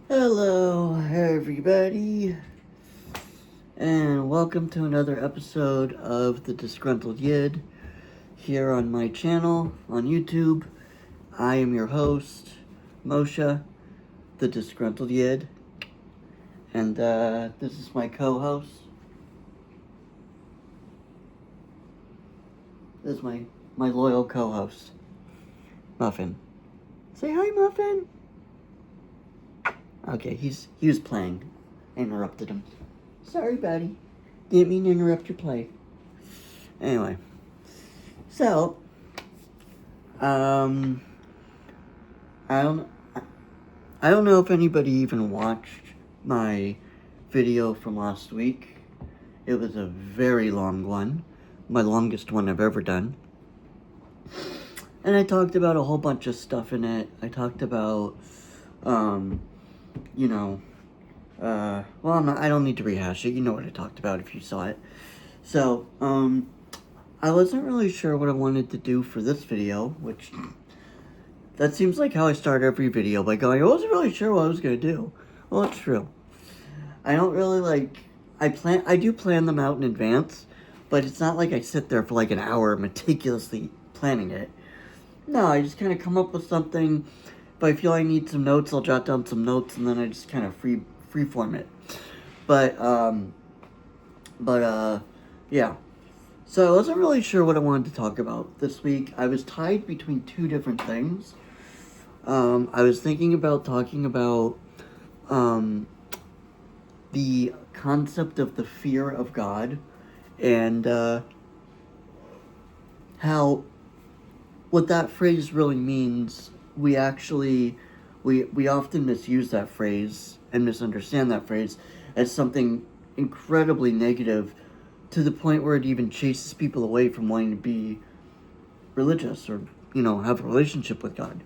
Hello, everybody, and welcome to another episode of the Disgruntled Yid here on my channel on YouTube. I am your host, Moshe, the Disgruntled Yid, and this is my co-host. This is my loyal co-host, Muffin. Say hi, Muffin. Okay, he was playing. I interrupted him. Sorry, buddy. Didn't mean to interrupt your play. Anyway, so I don't know if anybody even watched my video from last week. It was a very long one, my longest one I've ever done. And I talked about a whole bunch of stuff in it. I talked about I don't need to rehash it. You know what I talked about if you saw it. So, I wasn't really sure what I wanted to do for this video, which, that seems like how I start every video, by going, I wasn't really sure what I was going to do. Well, it's true. I don't really, I do plan them out in advance, but it's not like I sit there for like an hour meticulously planning it. No, I just kind of come up with something. If I feel I need some notes, I'll jot down some notes, and then I just kind of freeform it. Yeah. So I wasn't really sure what I wanted to talk about this week. I was tied between two different things. I was thinking about talking about the concept of the fear of God, and how what that phrase really means. We often misuse that phrase and misunderstand that phrase as something incredibly negative, to the point where it even chases people away from wanting to be religious or, have a relationship with God.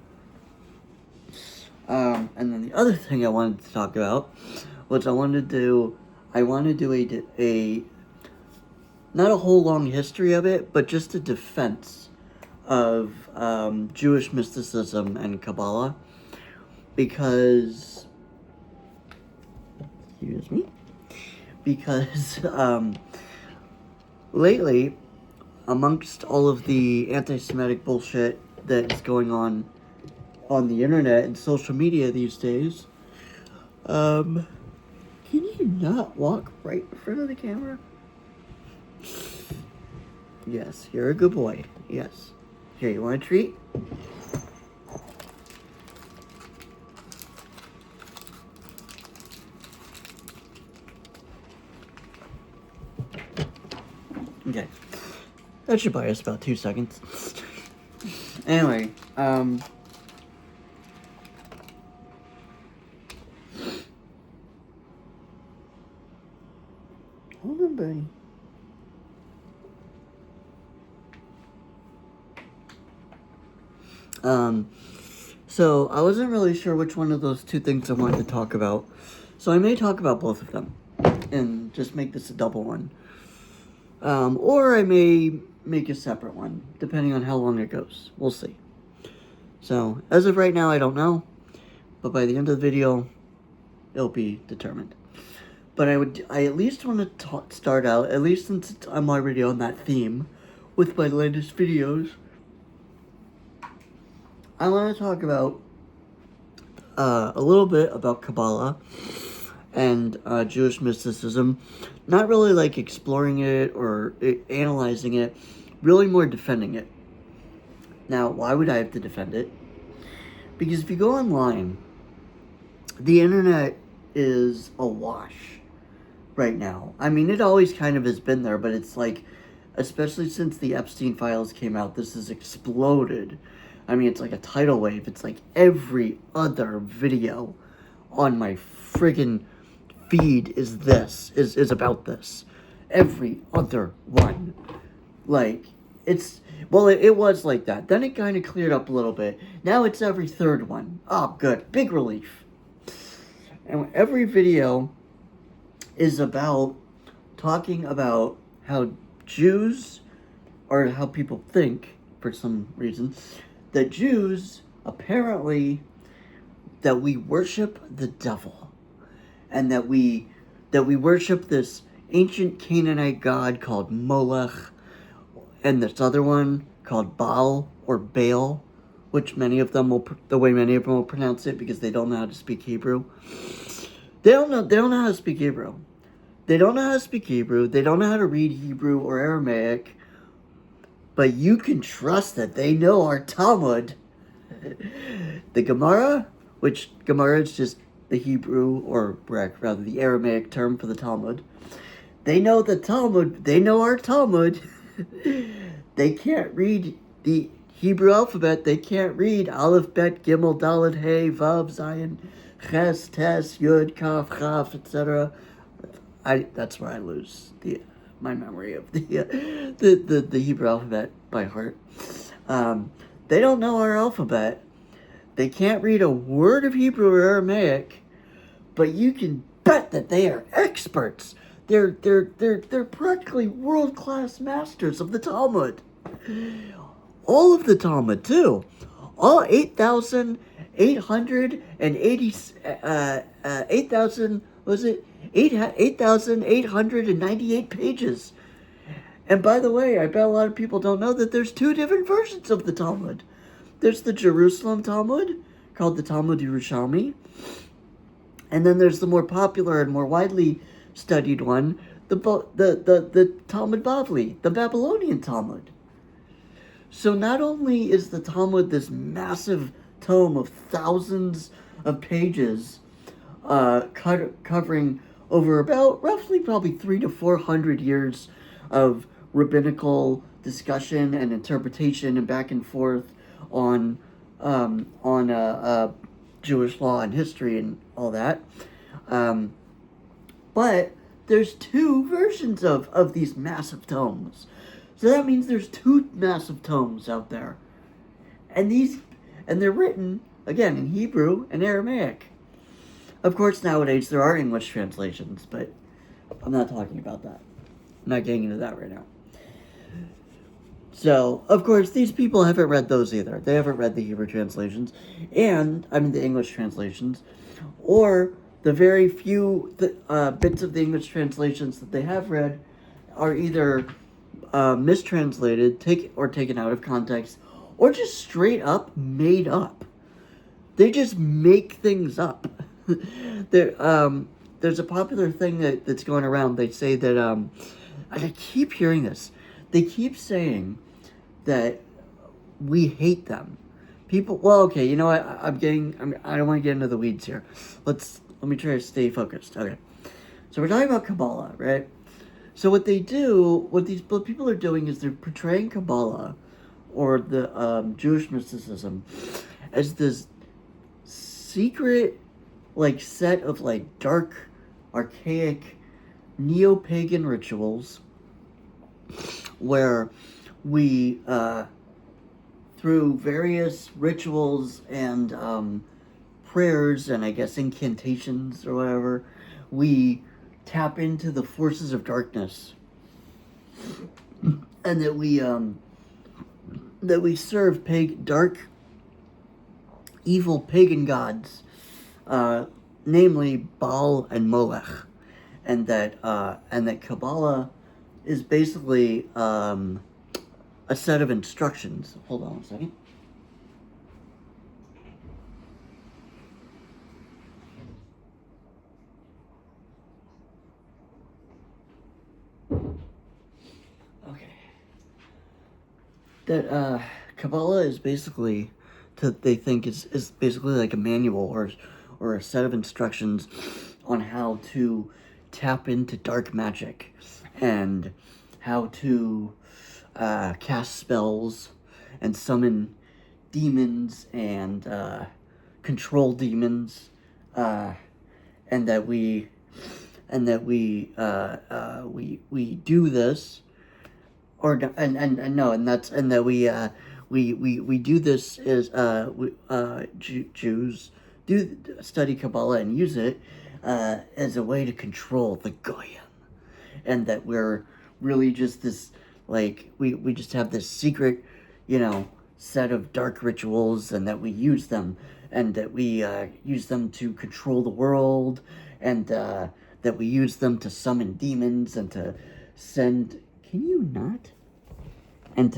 And then the other thing I wanted to talk about was I want to do a not a whole long history of it, but just a defense of Jewish mysticism and Kabbalah, because lately, amongst all of the anti-Semitic bullshit that is going on the internet and social media these days, can you not walk right in front of the camera? Yes, you're a good boy. Yes. Here, you want a treat? Okay. That should buy us about 2 seconds. Anyway, hold on, buddy. So I wasn't really sure which one of those two things I wanted to talk about. So I may talk about both of them and just make this a double one. Or I may make a separate one, depending on how long it goes. We'll see. So, as of right now, I don't know. But by the end of the video, it'll be determined. But I at least want to start out, at least since I'm already on that theme with my latest videos, I want to talk about a little bit about Kabbalah and Jewish mysticism. Not really like exploring it or analyzing it, really more defending it. Now, why would I have to defend it? Because if you go online, the internet is awash right now. I mean, it always kind of has been there, but it's like, especially since the Epstein files came out, this has exploded. I mean, it's like a tidal wave. It's like every other video on my friggin' feed is about this. Every other one. Like, it was like that. Then it kind of cleared up a little bit. Now it's every third one. Oh, good. Big relief. And every video is about talking about how Jews, or how people think, for some reason, that Jews apparently that we worship the devil, and that we worship this ancient Canaanite god called Molech, and this other one called Baal or Baal, which the way many of them will pronounce it because they don't know how to speak Hebrew. They don't know how to speak Hebrew. They don't know how to speak Hebrew. They don't know how to read Hebrew or Aramaic. But you can trust that they know our Talmud. The Gemara, which Gemara is just the Hebrew, or rather the Aramaic term for the Talmud. They know the Talmud. They know our Talmud. They can't read the Hebrew alphabet. They can't read Aleph, Bet, Gimel, Dalet, Hey, Vav, Zayin, Ches, Tes, Yud, Kaf, Chaf, etc. That's where I lose my memory of the Hebrew alphabet by heart. They don't know our alphabet. They can't read a word of Hebrew or Aramaic, but you can bet that they are experts. They're practically world-class masters of the Talmud. All of the Talmud too. All 8,898 pages. And by the way, I bet a lot of people don't know that there's two different versions of the Talmud. There's the Jerusalem Talmud, called the Talmud Yerushalmi. And then there's the more popular and more widely studied one, the Talmud Bavli, the Babylonian Talmud. So not only is the Talmud this massive tome of thousands of pages, covering over about roughly probably 300 to 400 years of rabbinical discussion and interpretation and back and forth on Jewish law and history and all that. But there's two versions of these massive tomes. So that means there's two massive tomes out there. And they're written, again, in Hebrew and Aramaic. Of course, nowadays there are English translations, but I'm not talking about that. I'm not getting into that right now. So, of course, these people haven't read those either. They haven't read the Hebrew translations, the English translations, or the very few bits of the English translations that they have read are either mistranslated, taken out of context, or just straight up made up. They just make things up. There's a popular thing that's going around. They say that, and I keep hearing this. They keep saying that we hate them. People, well, okay, you know what? I don't want to get into the weeds here. Let me try to stay focused. Okay. So we're talking about Kabbalah, right? So what these people are doing is they're portraying Kabbalah, or the Jewish mysticism, as this secret, set of, dark, archaic, neo-pagan rituals, where we, through various rituals and prayers and I guess incantations or whatever, we tap into the forces of darkness, and that we serve dark, evil pagan gods, namely Baal and Molech, and that Kabbalah is basically a set of instructions. Hold on a second. Okay. That Kabbalah is basically, they think is basically like a manual or a set of instructions on how to tap into dark magic and how to cast spells and summon demons and control demons, and that we do this, or we do this as Jews do study Kabbalah and use it as a way to control the Goyim, and that we're really just this, we just have this secret, set of dark rituals, and that we use them, and that we use them to control the world, and that we use them to summon demons and to send. Can you not? And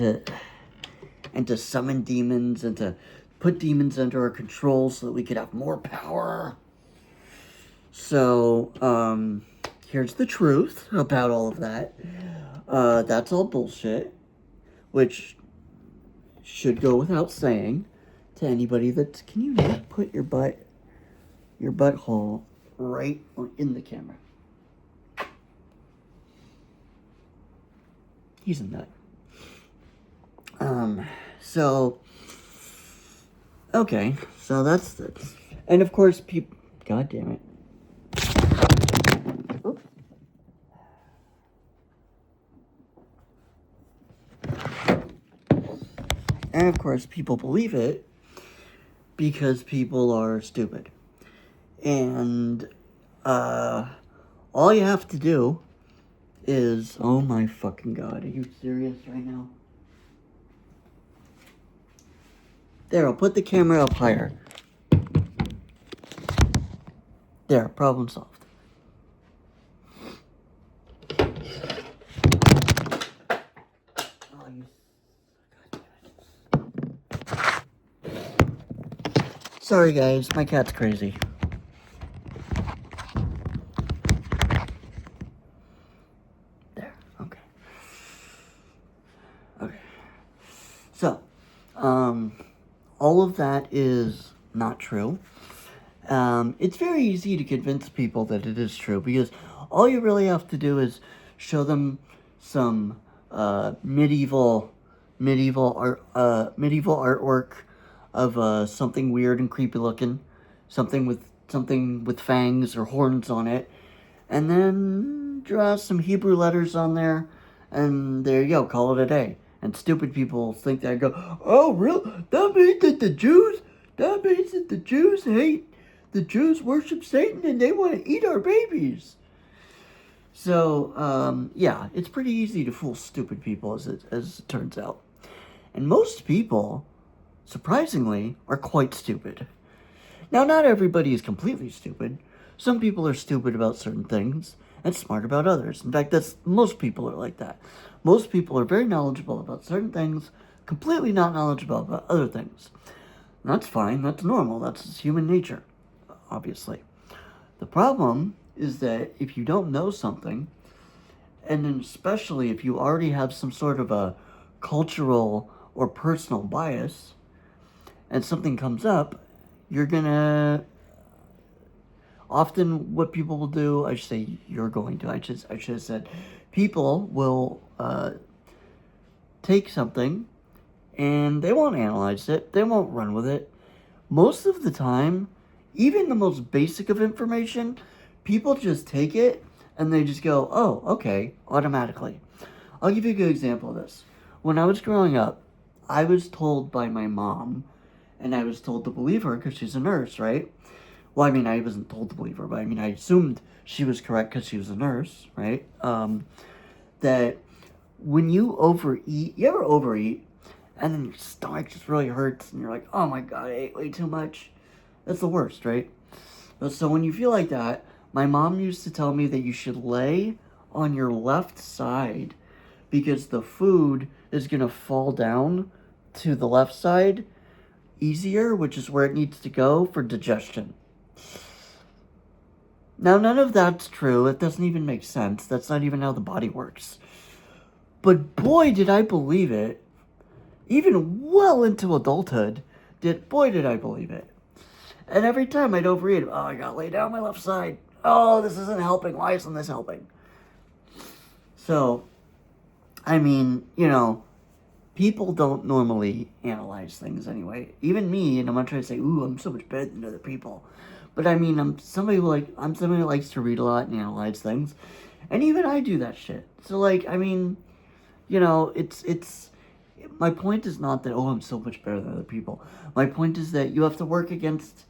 to summon demons and to put demons under our control so that we could have more power. So, here's the truth about all of that. That's all bullshit, which should go without saying to anybody that, can you not put your butthole right in the camera? He's a nut. So, okay, so that's, and of course, people, god damn it. Oops. And of course, people believe it because people are stupid. And, all you have to do is, oh my fucking god, are you serious right now? There, I'll put the camera up higher. There, problem solved. Oh, you... God damn it. Sorry guys, my cat's crazy. There, okay. Okay. So, all of that is not true. It's very easy to convince people that it is true because all you really have to do is show them some medieval artwork of something weird and creepy looking, something with fangs or horns on it, and then draw some Hebrew letters on there, and there you go, call it a day. And stupid people think that, go, oh, really? That means that the Jews hate, the Jews worship Satan and they want to eat our babies. So, yeah, it's pretty easy to fool stupid people as it turns out. And most people, surprisingly, are quite stupid. Now, not everybody is completely stupid. Some people are stupid about certain things and smart about others. In fact, most people are like that. Most people are very knowledgeable about certain things, completely not knowledgeable about other things. And that's fine, that's normal, that's human nature, obviously. The problem is that if you don't know something, and then especially if you already have some sort of a cultural or personal bias, and something comes up, you're gonna... Often what people will do, I should say you're going to, I should have said, people will take something and they won't analyze it, they won't run with it. Most of the time, even the most basic of information, people just take it and they just go, oh, okay, automatically. I'll give you a good example of this. When I was growing up, I was told by my mom, and I was told to believe her because she's a nurse, right? Well, I mean, I wasn't told to believe her, but I mean, I assumed she was correct because she was a nurse, right? That when you overeat, you ever overeat, and then your stomach just really hurts, and you're like, oh my god, I ate way too much. That's the worst, right? So when you feel like that, my mom used to tell me that you should lay on your left side because the food is going to fall down to the left side easier, which is where it needs to go for digestion. Now, none of that's true. It doesn't even make sense. That's not even how the body works. But boy, did I believe it. Even well into adulthood, did I believe it. And every time I'd overeat, oh, I gotta lay down my left side. Oh, this isn't helping. Why isn't this helping? So, I mean, people don't normally analyze things anyway. Even me, and I'm not trying to say, ooh, I'm so much better than other people. But I mean, I'm somebody who likes to read a lot and analyze things. And even I do that shit. So I mean, it's my point is not that, oh, I'm so much better than other people. My point is that you have to work against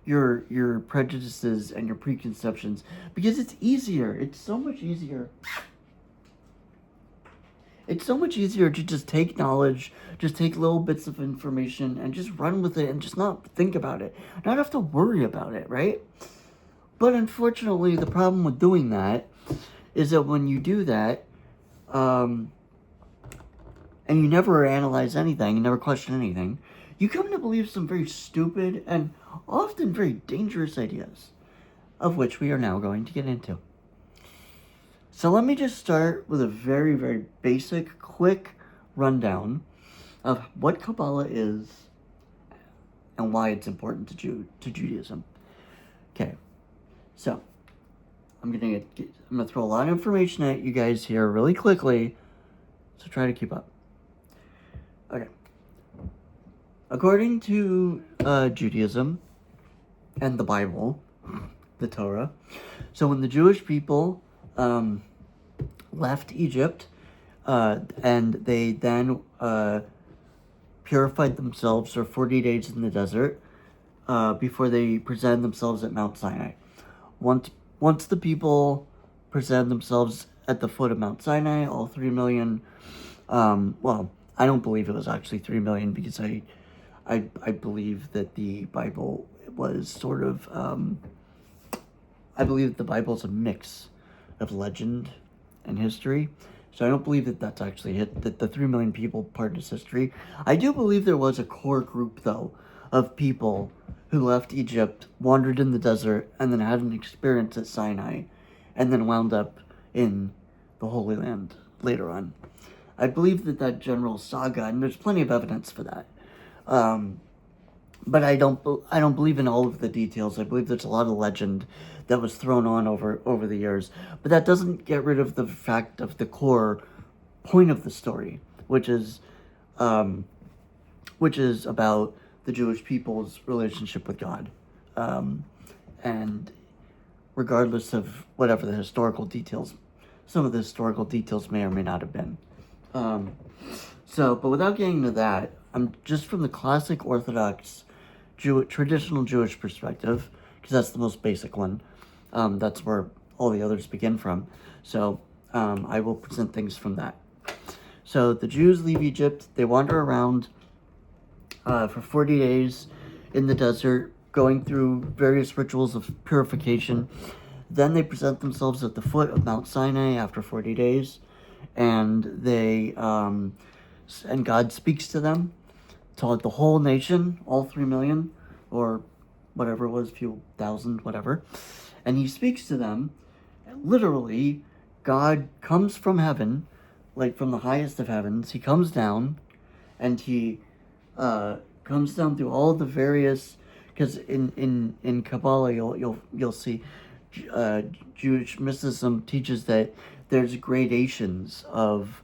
your prejudices and your preconceptions because it's easier. It's so much easier. It's so much easier to just take knowledge, just take little bits of information and just run with it and just not think about it, not have to worry about it, right? But unfortunately, the problem with doing that is that when you do that, and you never analyze anything, you never question anything, you come to believe some very stupid and often very dangerous ideas, of which we are now going to get into. So let me just start with a very, very basic, quick rundown of what Kabbalah is and why it's important to Judaism. Okay, so I'm gonna throw a lot of information at you guys here really quickly, so try to keep up. Okay, according to Judaism and the Bible, the Torah, so when the Jewish people left Egypt, and they then purified themselves for 40 days in the desert before they presented themselves at Mount Sinai. Once the people presented themselves at the foot of Mount Sinai, all 3 million, well, I don't believe it was actually 3 million because I believe that the Bible was sort of, I believe that the Bible is a mix of legend and history. So I don't believe that that's actually hit, that the 3 million people part is history. I do believe there was a core group, though, of people who left Egypt, wandered in the desert, and then had an experience at Sinai, and then wound up in the Holy Land later on. I believe that general saga, and there's plenty of evidence for that. But I don't believe in all of the details. I believe there's a lot of legend that was thrown on over the years. But that doesn't get rid of the fact of the core point of the story, which is about the Jewish people's relationship with God. And regardless of whatever the historical details, some of the historical details may or may not have been. But without getting into that, I'm just from the classic Orthodox traditional Jewish perspective, because that's the most basic one. That's where all the others begin from. So I will present things from that. So the Jews leave Egypt. They wander around for 40 days in the desert, going through various rituals of purification. Then they present themselves at the foot of Mount Sinai after 40 days, and and God speaks to them, to the whole nation, all 3 million, or whatever it was, few thousand, whatever. And he speaks to them. Literally, God comes from heaven, like from the highest of heavens. He comes down, and he comes down through all the various, because in Kabbalah you'll see Jewish mysticism teaches that there's gradations of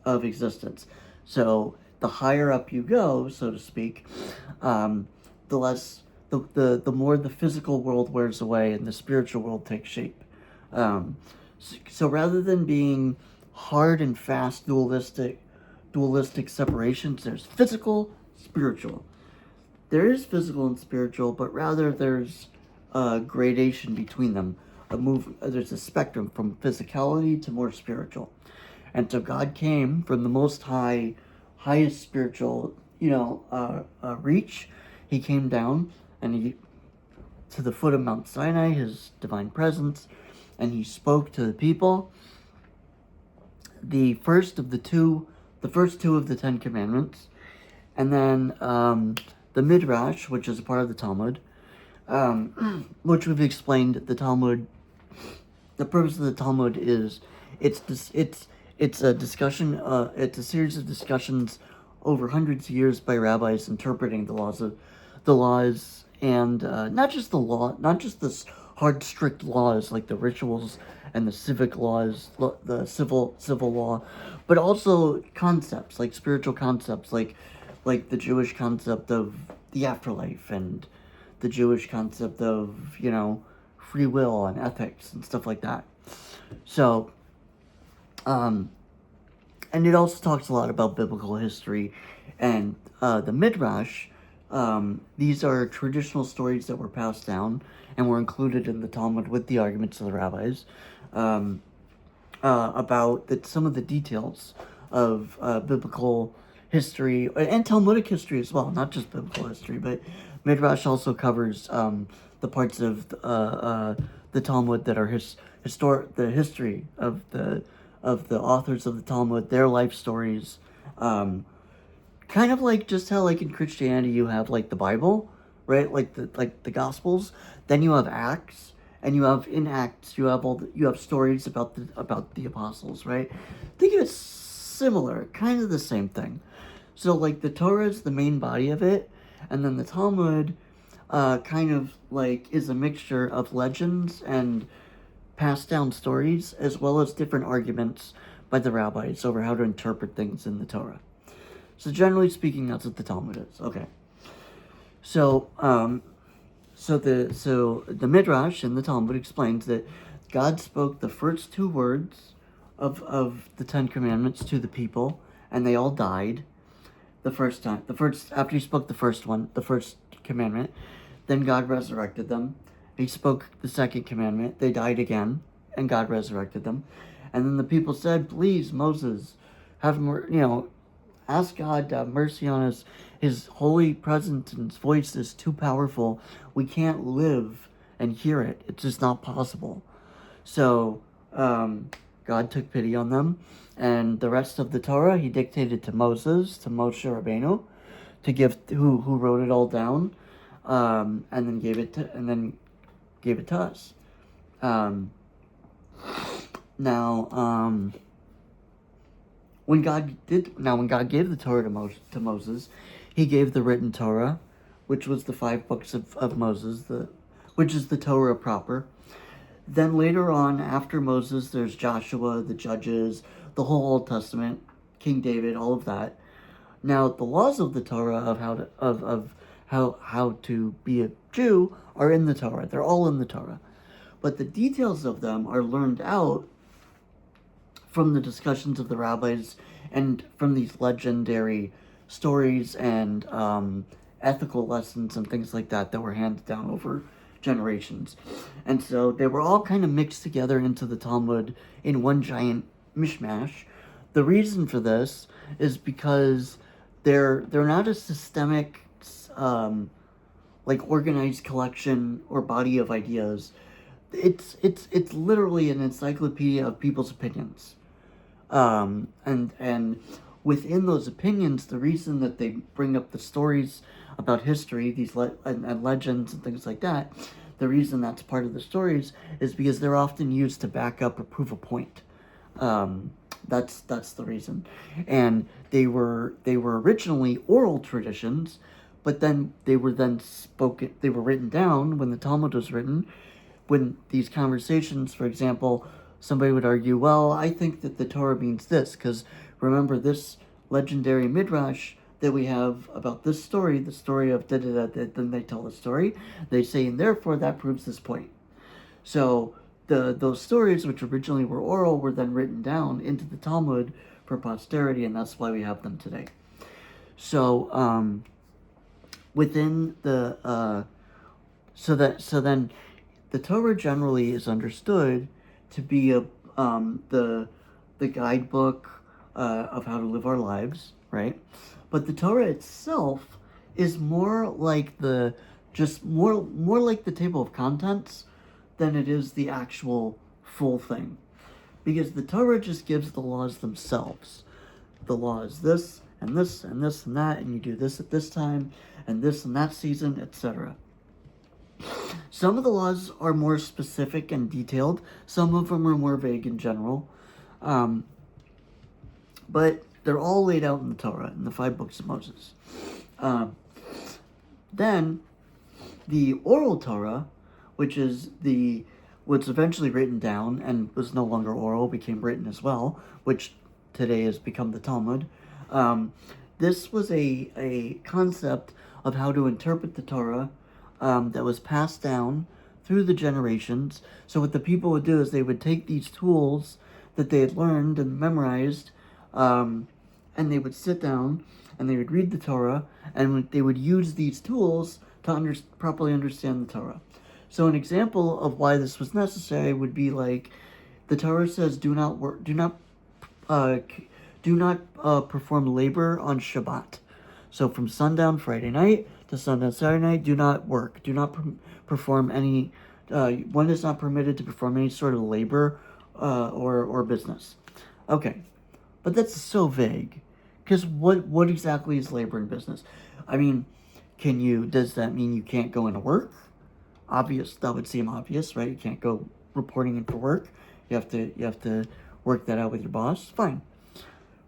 existence. So the higher up you go, so to speak, the more the physical world wears away and the spiritual world takes shape. So rather than being hard and fast dualistic separations, there's physical, spiritual. There is physical and spiritual, but rather there's a gradation between them. There's a spectrum from physicality to more spiritual. And so God came from the most highest spiritual, reach. He came down and to the foot of Mount Sinai, his divine presence, and he spoke to the people. The first two of the 10 Commandments, and then the Midrash, which is a part of the Talmud, which we've explained. The Talmud, the purpose of the Talmud is it's a discussion. It's a series of discussions over hundreds of years by rabbis interpreting the laws, and not just the law, not just this hard, strict laws like the rituals and the civic laws, the civil law, but also concepts like spiritual concepts, like the Jewish concept of the afterlife and the Jewish concept of free will and ethics and stuff like that. So, and it also talks a lot about biblical history and the Midrash. These are traditional stories that were passed down and were included in the Talmud with the arguments of the rabbis about some of the details biblical history and Talmudic history as well, not just biblical history, but Midrash also covers the parts of the Talmud that are the history of the authors of the Talmud, their life stories. Kind of like just how like in Christianity you have like the Bible, right? Like the Gospels. Then you have Acts, and you have in Acts you have stories about the apostles, right? Think of it similar, kind of the same thing. So like the Torah is the main body of it, and then the Talmud kind of like is a mixture of legends and passed down stories, as well as different arguments by the rabbis over how to interpret things in the Torah. So generally speaking, that's what the Talmud is. Okay. So the Midrash in the Talmud explains that God spoke the first two words of the Ten Commandments to the people, and they all died the first time. After he spoke the first commandment, then God resurrected them. He spoke the second commandment. They died again, and God resurrected them. And then the people said, "Please, Moses, ask God to have mercy on us. His holy presence and his voice is too powerful. We can't live and hear it. It's just not possible." So God took pity on them, and the rest of the Torah he dictated to Moses, to Moshe Rabbeinu, to give who wrote it all down, and then gave it to us. When God gave the Torah to Moses, he gave the written Torah, which was the 5 books of Moses, which is the Torah proper. Then later on, after Moses, there's Joshua, the Judges, the whole Old Testament, King David, all of that. Now, the laws of the Torah of how to be a Jew are in the Torah. They're all in the Torah. But the details of them are learned out from the discussions of the rabbis and from these legendary stories and ethical lessons and things like that were handed down over generations. And so they were all kind of mixed together into the Talmud in one giant mishmash. The reason for this is because they're not a systemic like organized collection or body of ideas. It's literally an encyclopedia of people's opinions. And within those opinions, the reason that they bring up the stories about history, these and legends and things like that, the reason that's part of the stories is because they're often used to back up or prove a point. That's the reason. And they were originally oral traditions, but then they were written down when the Talmud was written. When these conversations, for example, somebody would argue, well, I think that the Torah means this, because remember this legendary midrash that we have about this story, the story of da-da-da, then they tell the story. They say, and therefore that proves this point. So those stories, which originally were oral, were then written down into the Talmud for posterity, and that's why we have them today. So within the so then the Torah generally is understood to be the guidebook of how to live our lives, right? But the Torah itself is more like more like the table of contents than it is the actual full thing, because the Torah just gives the laws themselves. The law is this and this and this and that, and you do this at this time and this and that season, etc. Some of the laws are more specific and detailed. Some of them are more vague in general. But they're all laid out in the Torah, in the 5 books of Moses. Then, the oral Torah, which is what's eventually written down and was no longer oral, became written as well, which today has become the Talmud. This was a concept of how to interpret the Torah that was passed down through the generations. So what the people would do is they would take these tools that they had learned and memorized, and they would sit down and they would read the Torah, and they would use these tools to properly understand the Torah. So an example of why this was necessary would be like the Torah says, do not do not perform labor on Shabbat. So from sundown Friday night to sundown Saturday night, do not work. Do not perform any, one is not permitted to perform any sort of labor or business. Okay, but that's so vague. Because what exactly is labor and business? I mean, does that mean you can't go into work? Obvious, that would seem obvious, right? You can't go reporting in for work. You have to work that out with your boss. Fine.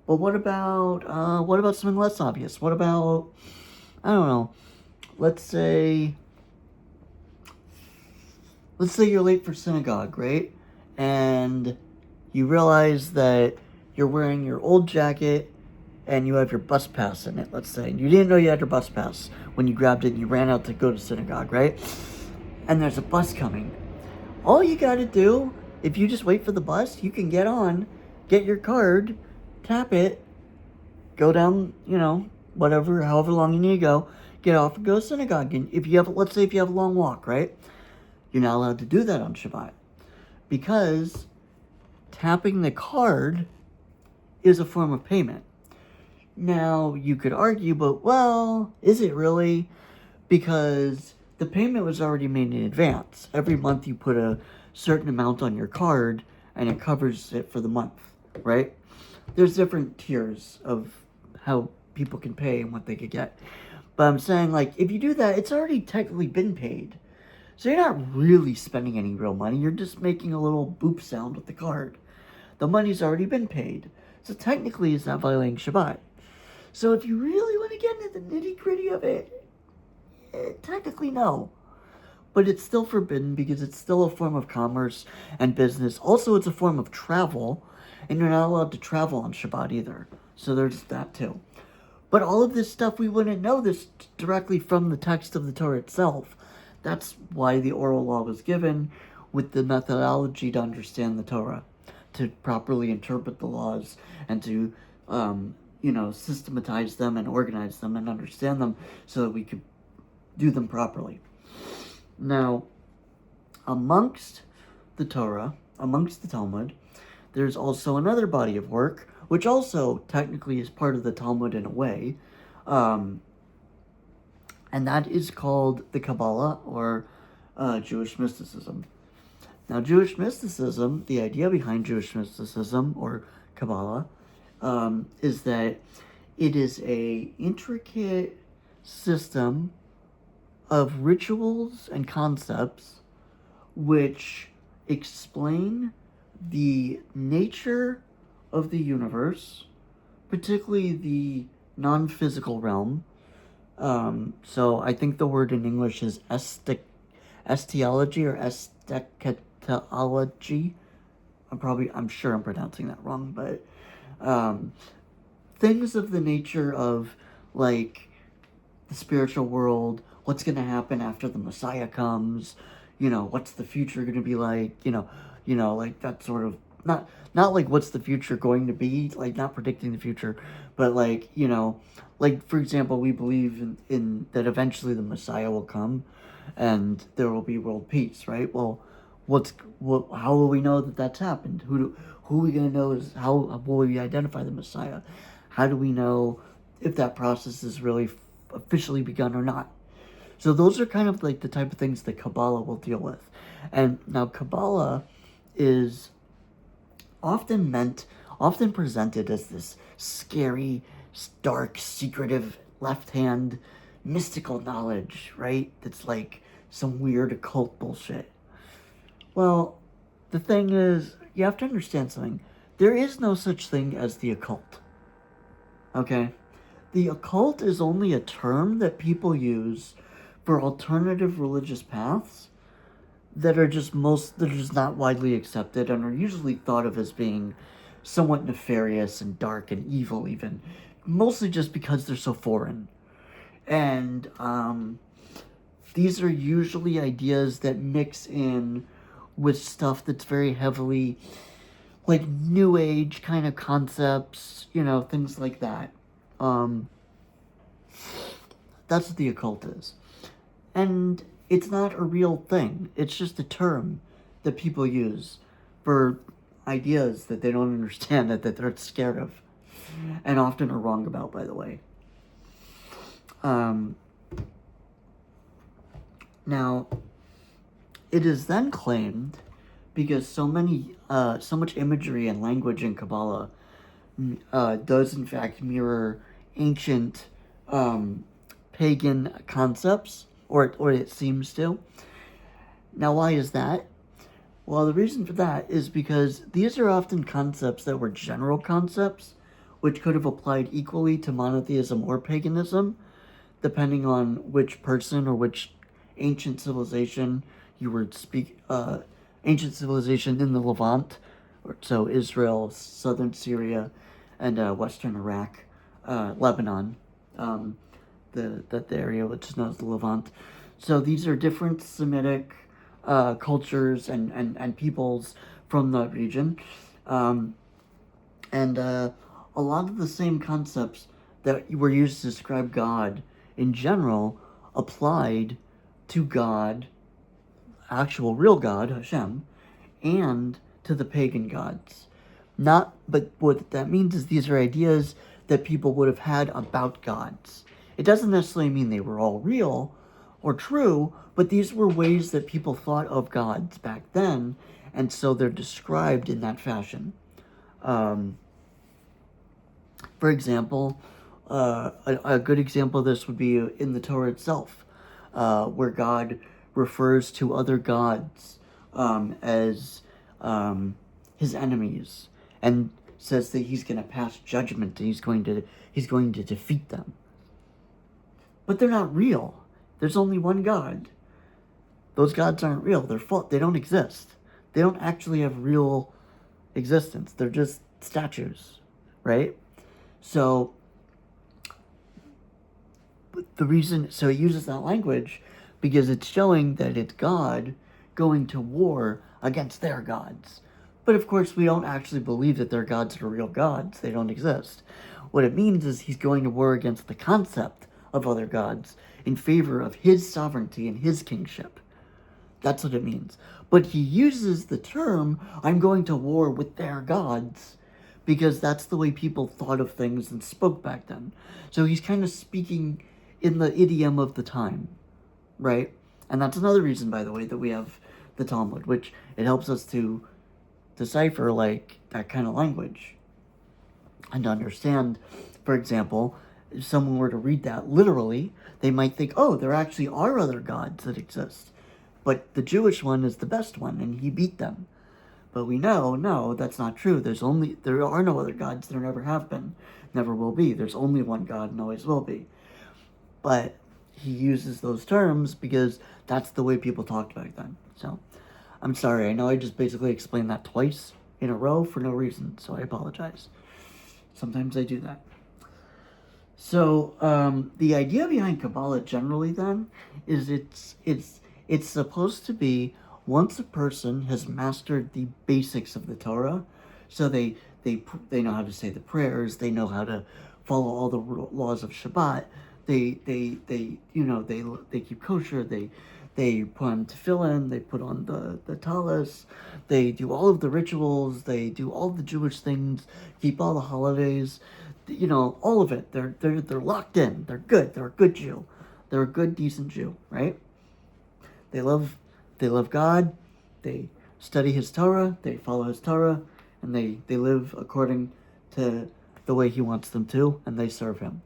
But what about something less obvious? What about, I don't know, let's say you're late for synagogue, right? And you realize that you're wearing your old jacket and you have your bus pass in it, let's say. You didn't know you had your bus pass when you grabbed it and you ran out to go to synagogue, right? And there's a bus coming. All you gotta do, if you just wait for the bus, you can get on, get your card, tap it, go down, however long you need to go, get off and go to synagogue. And let's say if you have a long walk, right? You're not allowed to do that on Shabbat. Because tapping the card is a form of payment. Now, you could argue, but is it really? Because the payment was already made in advance. Every month you put a certain amount on your card and it covers it for the month, right? There's different tiers of how people can pay and what they could get. But I'm saying, if you do that, it's already technically been paid. So you're not really spending any real money. You're just making a little boop sound with the card. The money's already been paid. So technically it's not violating Shabbat. So if you really want to get into the nitty-gritty of it, technically no. But it's still forbidden because it's still a form of commerce and business. Also, it's a form of travel, and you're not allowed to travel on Shabbat either. So there's that too. But all of this stuff, we wouldn't know this directly from the text of the Torah itself. That's why the oral law was given, with the methodology to understand the Torah, to properly interpret the laws, and to systematize them and organize them and understand them so that we could do them properly. Now, amongst the Torah, amongst the Talmud, there's also another body of work, which also technically is part of the Talmud in a way, and that is called the Kabbalah, or Jewish mysticism. Now, Jewish mysticism, the idea behind Jewish mysticism, or Kabbalah, is that it is a intricate system of rituals and concepts which explain the nature of the universe, particularly the non-physical realm. So I think the word in English is estiology or estekatology. I'm sure I'm pronouncing that wrong, but things of the nature of the spiritual world, what's going to happen after the Messiah comes, what's the future going to be like, that sort of, not what's the future going to be, not predicting the future, but for example, we believe in that eventually the Messiah will come and there will be world peace, right? Well, how will we know that that's happened? Who are we going to know how will we identify the Messiah? How do we know if that process is really officially begun or not? So those are kind of the type of things that Kabbalah will deal with. And now Kabbalah is often presented as this scary, dark, secretive, left-hand, mystical knowledge, right? That's some weird occult bullshit. Well, the thing is, you have to understand something. There is no such thing as the occult. Okay? The occult is only a term that people use for alternative religious paths that are just not widely accepted and are usually thought of as being somewhat nefarious and dark and evil even, mostly just because they're so foreign. And these are usually ideas that mix in with stuff that's very heavily New Age kind of concepts, things like that. That's what the occult is. And it's not a real thing. It's just a term that people use for ideas that they don't understand, that they're scared of. and often are wrong about, by the way. Now, it is then claimed, because so much imagery and language in Kabbalah does in fact mirror ancient pagan concepts, or it seems to. Now, why is that? Well, the reason for that is because these are often concepts that were general concepts, which could have applied equally to monotheism or paganism, depending on which person or which ancient civilization you were ancient civilization in the Levant, so Israel, southern Syria, and western Iraq, Lebanon, the area which is known as the Levant. So these are different Semitic cultures and peoples from that region, and a lot of the same concepts that were used to describe God in general applied to God, actual real God, Hashem, and to the pagan gods. But what that means is these are ideas that people would have had about gods. It doesn't necessarily mean they were all real or true, but these were ways that people thought of gods back then, and so they're described in that fashion. For example, a good example of this would be in the Torah itself, where God refers to other gods as his enemies, and says that he's going to pass judgment and he's going to defeat them. But they're not real. There's only one God. Those gods aren't real. They're false. They don't exist. They don't actually have real existence. They're just statues, right? So it uses that language because it's showing that it's God going to war against their gods. But of course, we don't actually believe that their gods are real gods. They don't exist. What it means is he's going to war against the concept of other gods in favor of his sovereignty and his kingship. That's what it means. But he uses the term, I'm going to war with their gods, because that's the way people thought of things and spoke back then. So he's kind of speaking in the idiom of the time, right? And that's another reason, by the way, that we have the Talmud, which it helps us to decipher like that kind of language and to understand. For example, if someone were to read that literally, they might think, oh, there actually are other gods that exist, but the Jewish one is the best one and he beat them. But we know, no, that's not true. There are no other gods. There never have been, never will be. There's only one God and always will be. But he uses those terms because that's the way people talked back then. So, I'm sorry. I know I just basically explained that twice in a row for no reason. So I apologize. Sometimes I do that. So, the idea behind Kabbalah generally then is it's supposed to be, once a person has mastered the basics of the Torah, so they know how to say the prayers, they know how to follow all the laws of Shabbat, they keep kosher, they put on tefillin, they put on the talis, they do all of the rituals, they do all the Jewish things, keep all the holidays, all of it. They're locked in. They're good. They're a good Jew. They're a good, decent Jew, right? They love God, they study his Torah, they follow his Torah, and they live according to the way he wants them to, and they serve him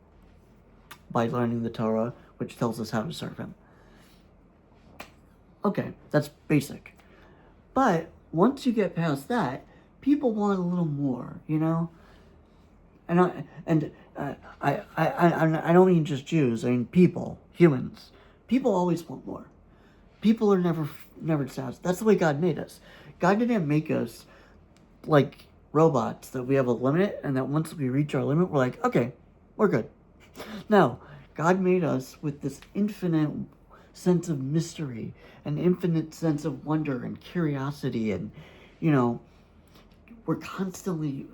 by learning the Torah, which tells us how to serve him. Okay, that's basic. But once you get past that, people want a little more, And I don't mean just Jews. I mean people, humans. People always want more. People are never satisfied. That's the way God made us. God didn't make us like robots that we have a limit, and that once we reach our limit, we're like, okay, we're good. No, God made us with this infinite sense of mystery, an infinite sense of wonder and curiosity, and we constantly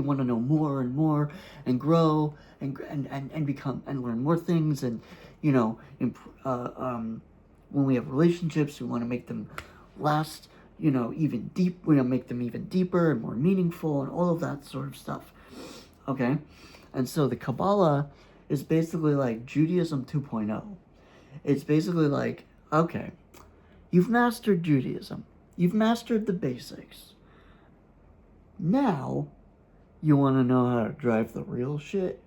want to know more and more, and grow and become and learn more things, and when we have relationships, we want to make them last, even deep. We want to make them even deeper and more meaningful, and all of that sort of stuff. Okay? And so the Kabbalah is basically like Judaism 2.0. It's basically like, okay, you've mastered Judaism. You've mastered the basics. Now, you want to know how to drive the real shit?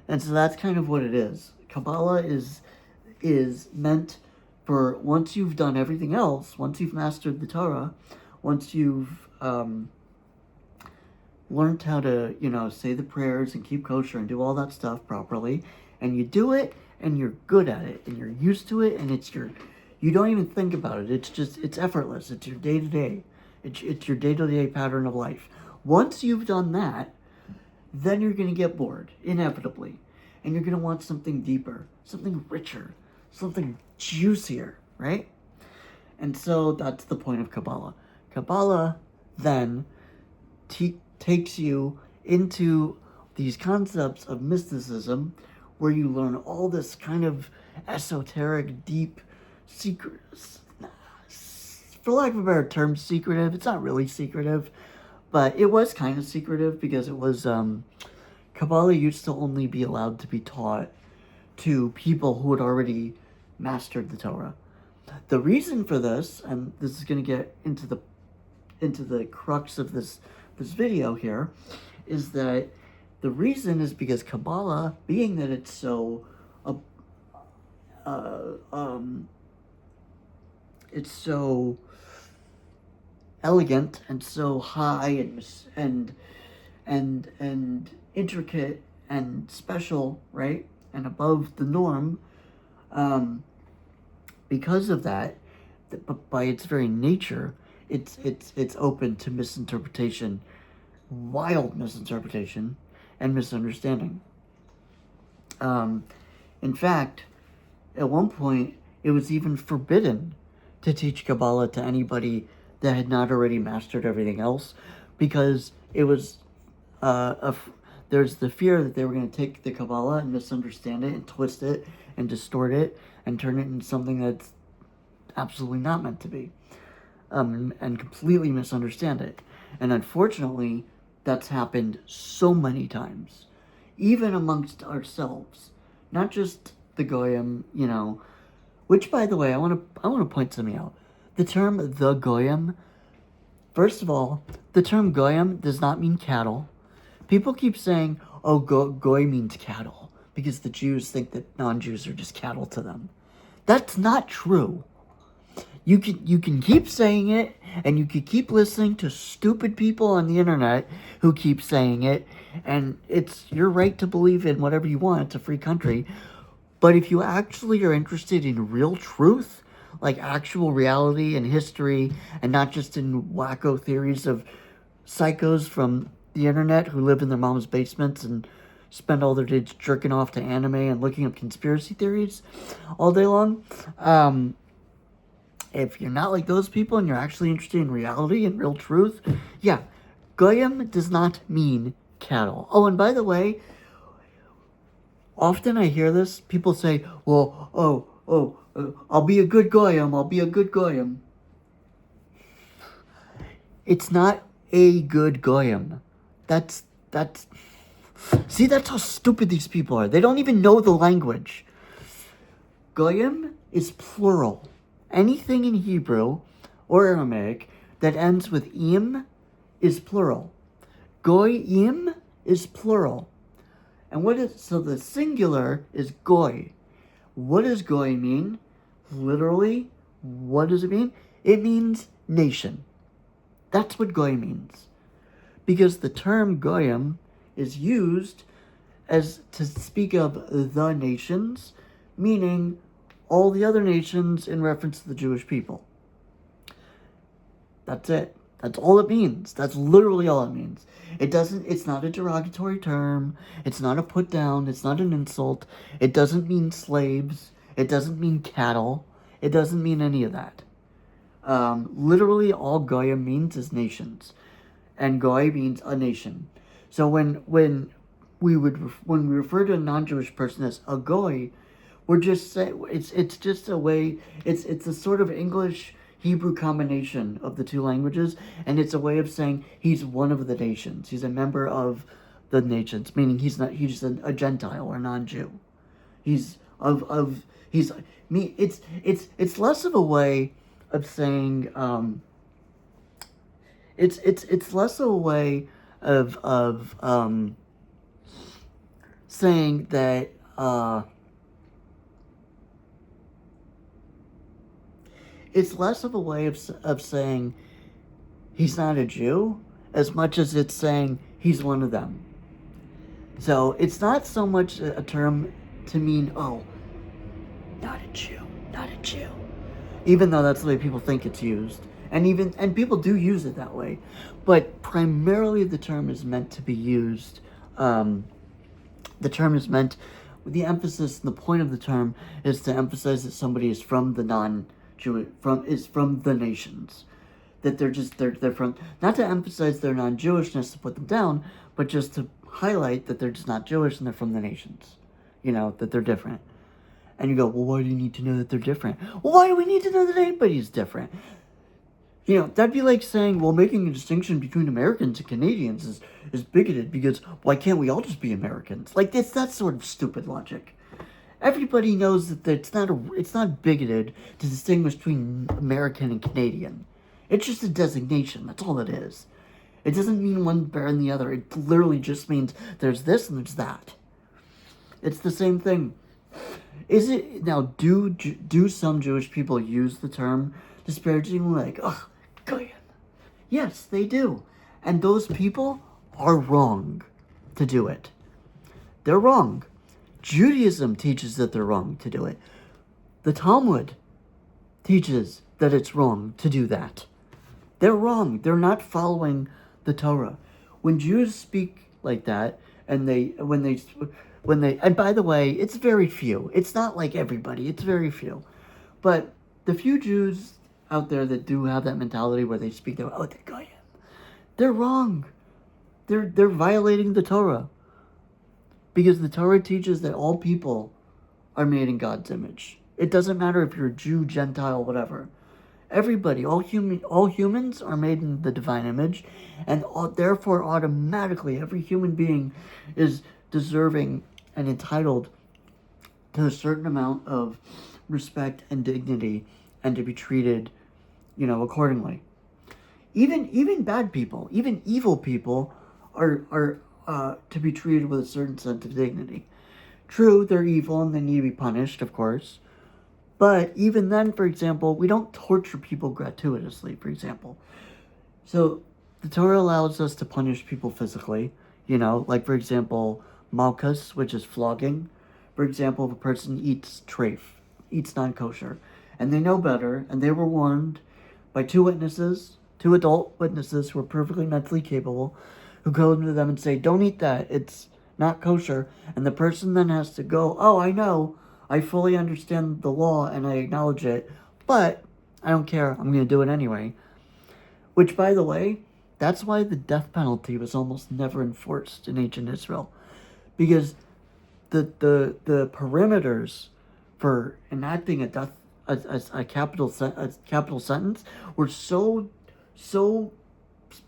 And so that's kind of what it is. Kabbalah is meant for once you've done everything else, once you've mastered the Torah, once you've learned how to, say the prayers and keep kosher and do all that stuff properly, and you do it and you're good at it and you're used to it and you don't even think about it. It's effortless. It's your day-to-day. It's your day-to-day pattern of life. Once you've done that, then you're going to get bored, inevitably. And you're going to want something deeper, something richer, something juicier, right? And so that's the point of Kabbalah. Kabbalah then takes you into these concepts of mysticism where you learn all this kind of esoteric, deep, secrets. For lack of a better term, secretive. It's not really secretive, but it was kind of secretive because it was, Kabbalah used to only be allowed to be taught to people who had already mastered the Torah. The reason for this, and this is going to get into the crux of this video here, is that the reason is because Kabbalah, being that it's so it's so elegant and so high and intricate and special, right, and above the norm, because of that, but by its very nature, it's open to misinterpretation, wild misinterpretation, and misunderstanding. In fact, at one point, it was even forbidden to teach Kabbalah to anybody that had not already mastered everything else, because it was there's the fear that they were going to take the Kabbalah and misunderstand it and twist it and distort it and turn it into something that's absolutely not meant to be, and completely misunderstand it. And unfortunately, that's happened so many times, even amongst ourselves, not just the Goyim, which, by the way, I want to point something out. The term the Goyim, first of all, the term Goyim does not mean cattle. People keep saying, oh, Goy means cattle, because the Jews think that non-Jews are just cattle to them. That's not true. You can keep saying it, and you can keep listening to stupid people on the internet who keep saying it, and it's your right to believe in whatever you want. It's a free country. But if you actually are interested in real truth, like actual reality and history, and not just in wacko theories of psychos from the internet who live in their mom's basements and spend all their days jerking off to anime and looking up conspiracy theories all day long, if you're not like those people and you're actually interested in reality and real truth, yeah, Goyim does not mean cattle. Oh, and by the way, often I hear this, people say, well, I'll be a good Goyim, I'll be a good Goyim. It's not a good Goyim. See, that's how stupid these people are. They don't even know the language. Goyim is plural. Anything in Hebrew or Aramaic that ends with im is plural. Goyim is plural. And so the singular is goy. What does goy mean? Literally, what does it mean? It means nation. That's what goy means. Because the term goyim is used as to speak of the nations, meaning all the other nations in reference to the Jewish people. That's it. That's all it means. That's literally all it means. It's not a derogatory term. It's not a put down. It's not an insult. It doesn't mean slaves. It doesn't mean cattle. It doesn't mean any of that. Literally all goyim means is nations. And goy means a nation. So when we refer to a non-Jewish person as a goy, we're just saying it's just a way. It's a sort of English Hebrew combination of the two languages, and it's a way of saying he's one of the nations. He's a member of the nations, meaning he's a Gentile or non-Jew. He's it's less of a way of saying it's less of a way of saying that it's less of a way of saying he's not a Jew as much as it's saying he's one of them. So it's not so much a term to mean, oh, not a Jew, not a Jew. Even though that's the way people think it's used. And people do use it that way. But primarily the term is meant to be used, the emphasis, the point of the term is to emphasize that somebody is from the non-Jew, from the nations. That they're from, not to emphasize their non-Jewishness to put them down, but just to highlight that they're just not Jewish and they're from the nations. That they're different. And you go, well, why do you need to know that they're different? Well, why do we need to know that anybody's different? That'd be like saying, well, making a distinction between Americans and Canadians is bigoted because why can't we all just be Americans? Like, it's that sort of stupid logic. Everybody knows that it's not bigoted to distinguish between American and Canadian. It's just a designation. That's all it is. It doesn't mean one better than the other. It literally just means there's this and there's that. It's the same thing. Is it now? Do some Jewish people use the term disparagingly, like, oh, Goyen? Yes, they do, and those people are wrong to do it. They're wrong. Judaism teaches that they're wrong to do it. The Talmud teaches that it's wrong to do that. They're wrong. They're not following the Torah. When Jews speak like that, and and by the way, it's very few. It's not like everybody. It's very few. But the few Jews out there that do have that mentality where they speak, they're wrong. They're violating the Torah. Because the Torah teaches that all people are made in God's image. It doesn't matter if you're a Jew, Gentile, whatever. Everybody, all humans are made in the divine image, and therefore automatically every human being is deserving and entitled to a certain amount of respect and dignity, and to be treated, accordingly. Even bad people, even evil people, are to be treated with a certain sense of dignity. True, they're evil and they need to be punished, of course. But even then, for example, we don't torture people gratuitously, for example. So the Torah allows us to punish people physically, like, for example, malchus, which is flogging. For example, if a person eats treif, eats non-kosher, and they know better, and they were warned by two adult witnesses who are perfectly mentally capable, who go into them and say, don't eat that, it's not kosher, and the person then has to go, oh, I know, I fully understand the law and I acknowledge it, but I don't care, I'm going to do it anyway. Which, by the way, that's why the death penalty was almost never enforced in ancient Israel. Because the parameters for enacting a capital sentence were so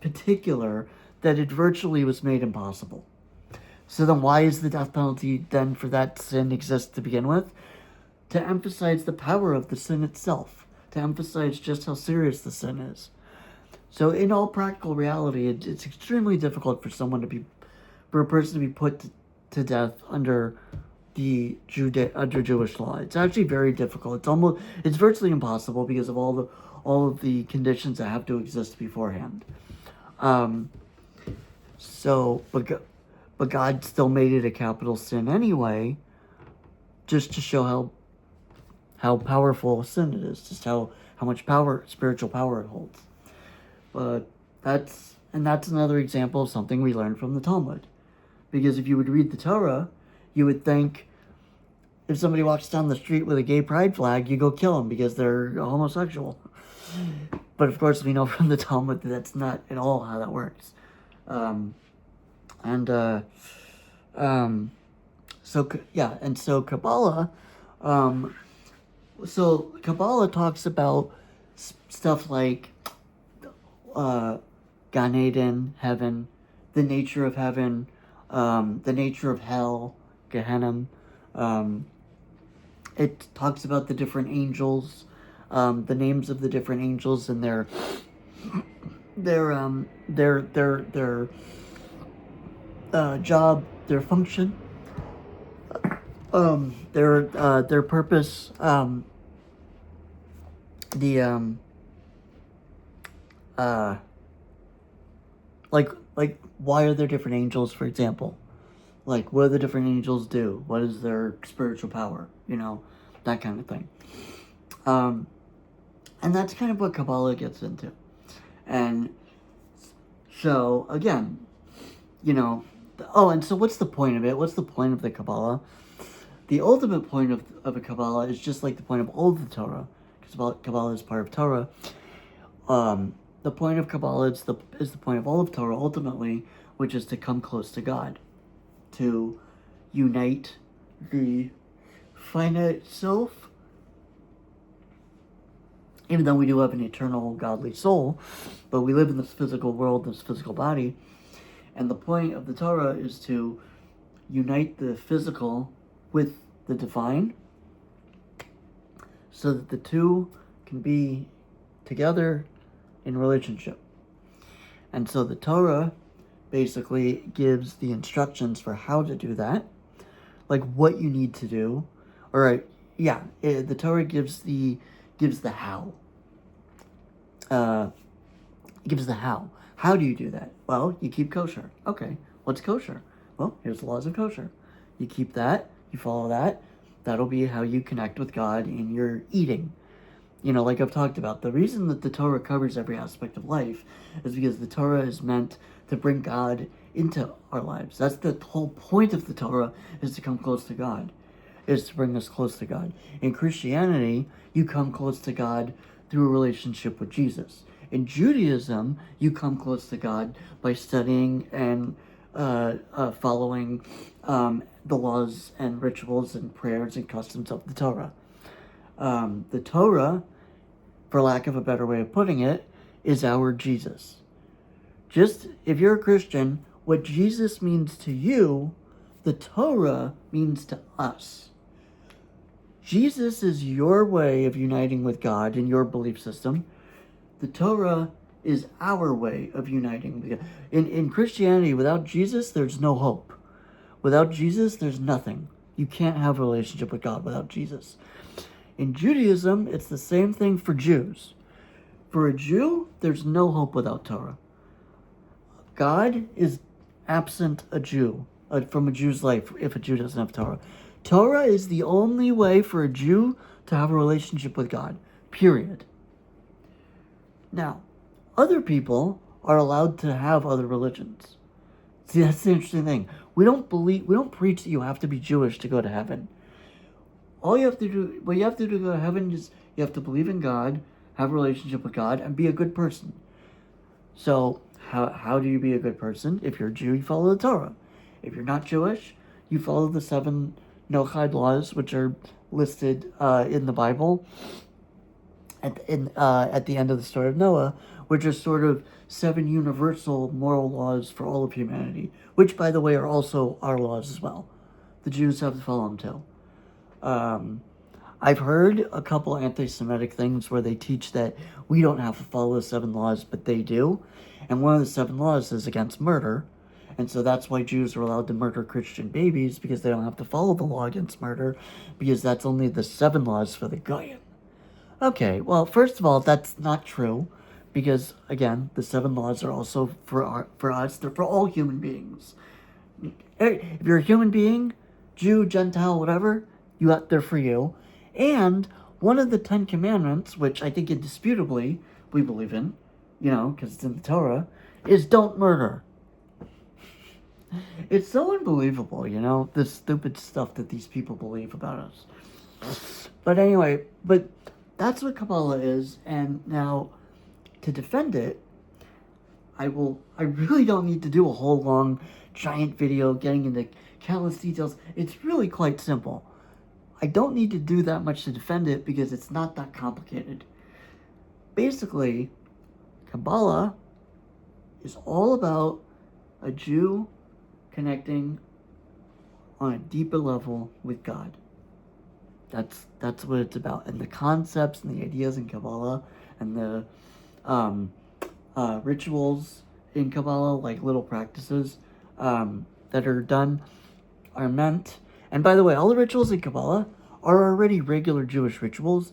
particular that it virtually was made impossible. So then why is the death penalty then for that sin exist to begin with? To emphasize the power of the sin itself. To emphasize just how serious the sin is. So in all practical reality, it's extremely difficult for a person to be put to death under under Jewish law. It's actually very difficult. It's virtually impossible because of all of the conditions that have to exist beforehand. But God still made it a capital sin anyway, just to show how powerful a sin it is, just how much spiritual power it holds. But that's another example of something we learned from the Talmud. Because if you would read the Torah, you would think if somebody walks down the street with a gay pride flag, you go kill them because they're homosexual. But of course we know from the Talmud that that's not at all how that works. So Kabbalah, Kabbalah talks about stuff like Gan Eden, heaven, the nature of heaven, the nature of hell, Gehenna. It talks about the different angels, the names of the different angels and their job, their function, their purpose, the like why are there different angels, for example? Like, what do the different angels do? What is their spiritual power? You know, that kind of thing. And that's kind of what Kabbalah gets into. And so, again, you know, and so what's the point of it? What's the point of the Kabbalah? The ultimate point of a Kabbalah is just like the point of all of the Torah, because Kabbalah is part of Torah. The point of Kabbalah is the point of all of Torah ultimately, which is to come close to God, to unite the finite self, even though we do have an eternal godly soul, but we live in this physical world, this physical body, and the point of the Torah is to unite the physical with the divine, so that the two can be together in relationship. And so the Torah basically gives the instructions for how to do that, like what you need to do. All right, the Torah gives the how. Gives the how. How do you do that? Well, you keep kosher. Okay, what's kosher? Well, here's the laws of kosher. You keep that, you follow that. That'll be how you connect with God in your eating. You know, like I've talked about, the reason that the Torah covers every aspect of life is because the Torah is meant to bring God into our lives. That's the whole point of the Torah, is to come close to God, is to bring us close to God. In Christianity, you come close to God through a relationship with Jesus. In Judaism, you come close to God by studying and following the laws and rituals and prayers and customs of the Torah. The Torah, for lack of a better way of putting it, is our Jesus. Just, if you're a Christian, what Jesus means to you, the Torah means to us. Jesus is your way of uniting with God in your belief system. The Torah is our way of uniting with God. In Christianity, without Jesus, there's no hope. Without Jesus, there's nothing. You can't have a relationship with God without Jesus. In Judaism, it's the same thing for Jews. For a Jew, there's no hope without Torah. God is absent a Jew from a Jew's life if a Jew doesn't have Torah. Torah is the only way for a Jew to have a relationship with God, period. Now, other people are allowed to have other religions. See, that's the interesting thing. We don't preach that you have to be Jewish to go to heaven. What you have to do to go to heaven is you have to believe in God, have a relationship with God, and be a good person. So, how do you be a good person? If you're a Jew, you follow the Torah. If you're not Jewish, you follow the 7 Noahide laws, which are listed in the Bible at the end of the story of Noah, which are sort of 7 universal moral laws for all of humanity, which, by the way, are also our laws as well. The Jews have to follow them too. I've heard a couple anti-Semitic things where they teach that we don't have to follow the 7 laws, but they do. And one of the 7 laws is against murder. And so that's why Jews are allowed to murder Christian babies, because they don't have to follow the law against murder, because that's only the 7 laws for the Goyim. Okay, well, first of all, that's not true, because, again, the 7 laws are also for us. They're for all human beings. If you're a human being, Jew, Gentile, whatever, they're for you. And one of the 10 commandments, which I think indisputably we believe in, because it's in the Torah, is don't murder. It's so unbelievable, this stupid stuff that these people believe about us. But anyway, that's what Kabbalah is, and now, to defend it, I really don't need to do a whole long, giant video getting into countless details. It's really quite simple. I don't need to do that much to defend it because it's not that complicated. Basically, Kabbalah is all about a Jew connecting on a deeper level with God. That's what it's about. And the concepts and the ideas in Kabbalah and the rituals in Kabbalah, like little practices that are done, are meant. And by the way, all the rituals in Kabbalah are already regular Jewish rituals.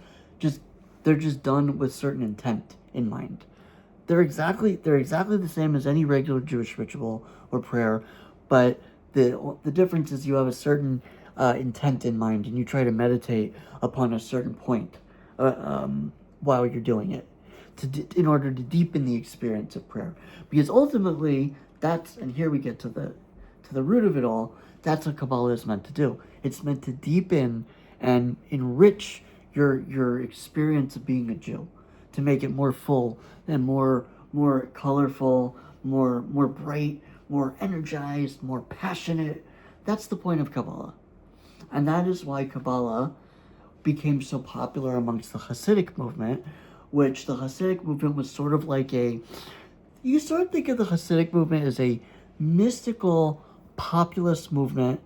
They're just done with certain intent in mind. They're exactly the same as any regular Jewish ritual or prayer, but the difference is you have a certain intent in mind, and you try to meditate upon a certain point while you're doing it, in order to deepen the experience of prayer. Because ultimately, and here we get to the root of it all. That's what Kabbalah is meant to do. It's meant to deepen and enrich your experience of being a Jew, to make it more full and more colorful, more bright, more energized, more passionate. That's the point of Kabbalah. And that is why Kabbalah became so popular amongst the Hasidic movement, which the Hasidic movement was sort of like you sort of think of the Hasidic movement as a mystical populist movement,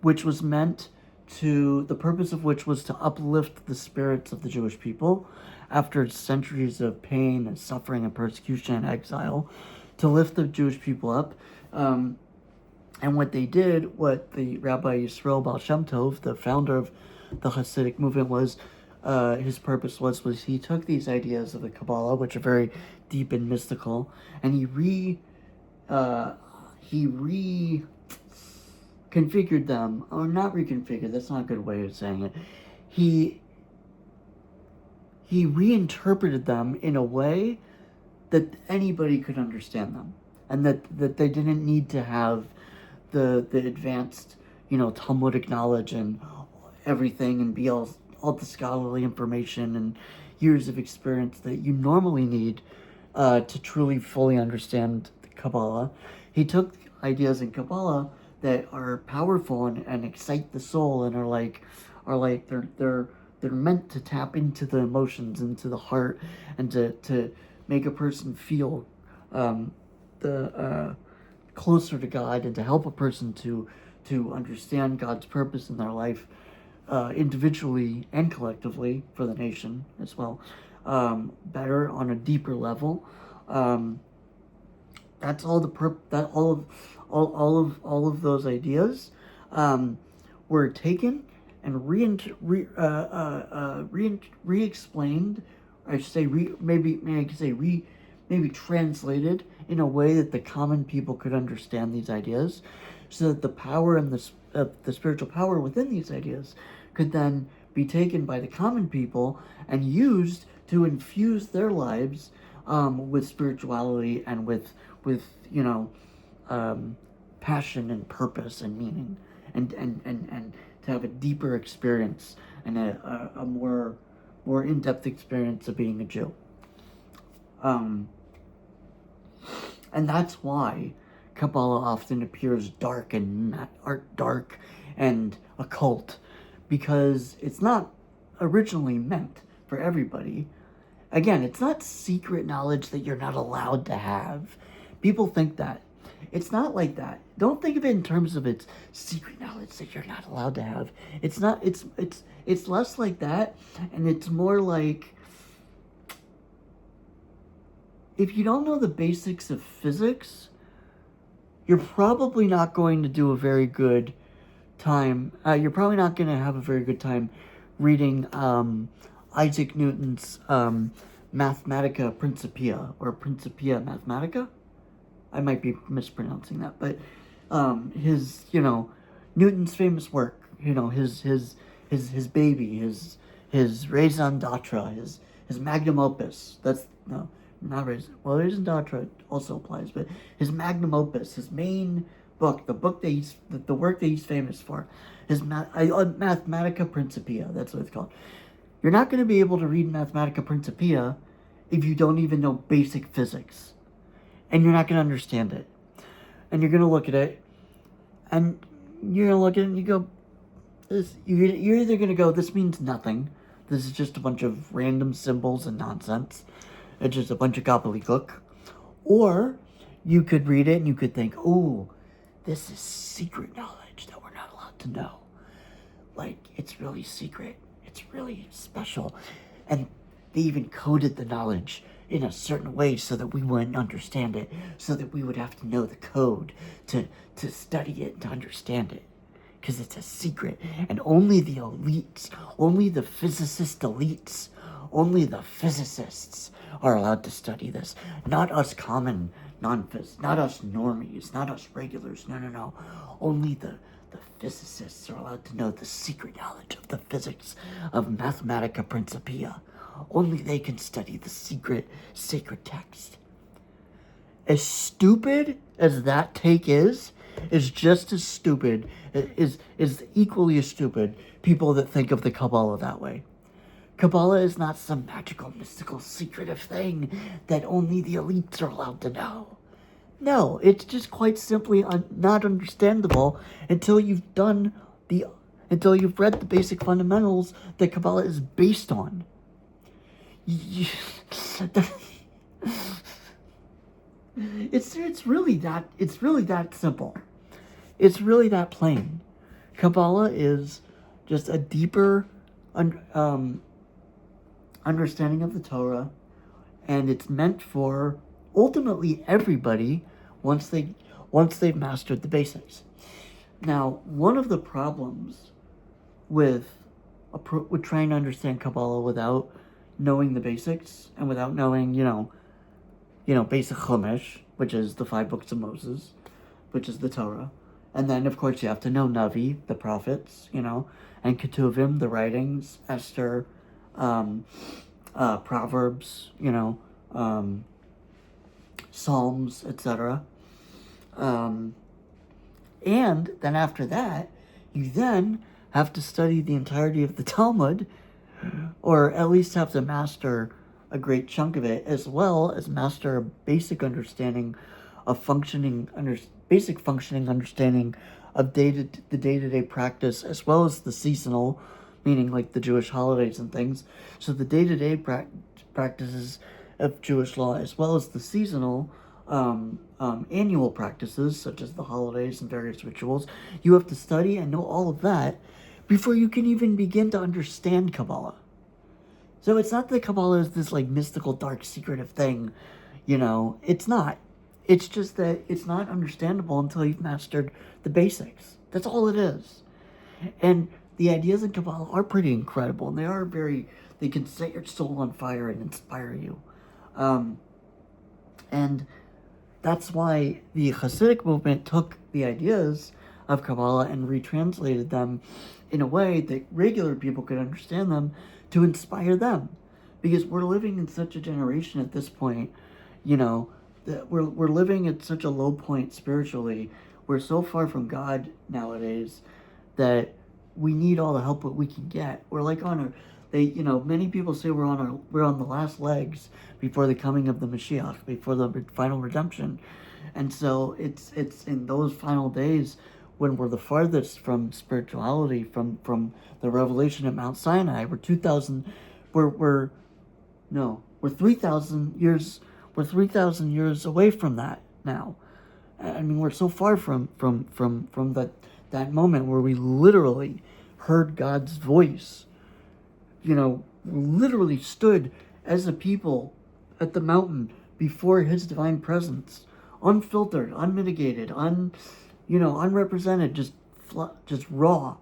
which was the purpose of which was to uplift the spirits of the Jewish people after centuries of pain and suffering and persecution and exile, to lift the Jewish people up. And what they did, what the Rabbi Yisrael Baal Shem Tov, the founder of the Hasidic movement, his purpose was he took these ideas of the Kabbalah, which are very deep and mystical, and he reconfigured them, or not reconfigured, that's not a good way of saying it. He reinterpreted them in a way that anybody could understand them, and that they didn't need to have the advanced, Talmudic knowledge and everything, and be all the scholarly information and years of experience that you normally need to truly fully understand the Kabbalah. He took ideas in Kabbalah that are powerful and excite the soul, and they're meant to tap into the emotions, into the heart, and to make a person feel closer to God, and to help a person to understand God's purpose in their life, individually and collectively for the nation as well, better on a deeper level. That's all all of those ideas were taken and re-explained. I should say maybe translated in a way that the common people could understand these ideas, so that the power and the spiritual power within these ideas could then be taken by the common people and used to infuse their lives with spirituality and with passion and purpose and meaning, and to have a deeper experience and a more in-depth experience of being a Jew. And that's why Kabbalah often appears dark and occult, because it's not originally meant for everybody. Again, it's not secret knowledge that you're not allowed to have. People think that. It's not like that. Don't think of it in terms of it's secret knowledge that you're not allowed to have. It's not. It's less like that, and it's more like, if you don't know the basics of physics, you're probably not going to do a very good time. You're probably not going to have a very good time reading Isaac Newton's Mathematica Principia, or Principia Mathematica. I might be mispronouncing that, but his, Newton's famous work, his baby, his raison d'etre, his magnum opus. Not raison. Well, raison d'etre also applies, but his magnum opus, his main book, the work that he's famous for, his Mathematica Principia. That's what it's called. You're not going to be able to read Mathematica Principia if you don't even know basic physics. And you're not going to understand it. And you're going to look at it, and you're going to look at it and you go, you're either going to go, this means nothing. This is just a bunch of random symbols and nonsense. It's just a bunch of gobbledygook. Or you could read it and you could think, oh, this is secret knowledge that we're not allowed to know. Like, it's really secret. It's really special. And they even coded the knowledge in a certain way so that we wouldn't understand it, so that we would have to know the code to study it, to understand it. Because it's a secret. And only the elites, only the physicist elites, only the physicists are allowed to study this. Not us common non-phys, not us normies, not us regulars. No. Only the physicists are allowed to know the secret knowledge of the physics of Mathematica Principia. Only they can study the secret sacred text. As stupid as that take is just as stupid, is equally as stupid people that think of the Kabbalah that way. Kabbalah is not some magical, mystical, secretive thing that only the elites are allowed to know. No, it's just quite simply not understandable until you've read the basic fundamentals that Kabbalah is based on. It's really that simple. It's really that plain. Kabbalah is just a deeper understanding of the Torah, and it's meant for ultimately everybody once they've mastered the basics. Now, one of the problems with trying to understand Kabbalah without knowing the basics and without knowing, basic Chumash, which is the 5 books of Moses, which is the Torah, and then of course you have to know Navi, the prophets, and Ketuvim, the writings, Esther, Proverbs, Psalms, etc. And then after that, you then have to study the entirety of the Talmud, or at least have to master a great chunk of it, as well as master a basic understanding of basic functioning understanding of the day-to-day practice, as well as the seasonal, meaning like the Jewish holidays and things. So the day-to-day practices of Jewish law, as well as the seasonal annual practices, such as the holidays and various rituals, you have to study and know all of that before you can even begin to understand Kabbalah. So it's not that Kabbalah is this like mystical, dark, secretive thing, it's not. It's just that it's not understandable until you've mastered the basics. That's all it is. And the ideas in Kabbalah are pretty incredible, and they can set your soul on fire and inspire you. And that's why the Hasidic movement took the ideas of Kabbalah and retranslated them in a way that regular people could understand them to inspire them. Because we're living in such a generation at this point, that we're living at such a low point spiritually. We're so far from God nowadays that we need all the help that we can get. We're like many people say we're on the last legs before the coming of the Mashiach, before the final redemption. And so it's in those final days when we're the farthest from spirituality, from the revelation at Mount Sinai. We're 3,000 years. We're 3,000 years away from that now. I mean, we're so far from that moment where we literally heard God's voice. Literally stood as a people at the mountain before His divine presence, unfiltered, unmitigated, unrepresented, just raw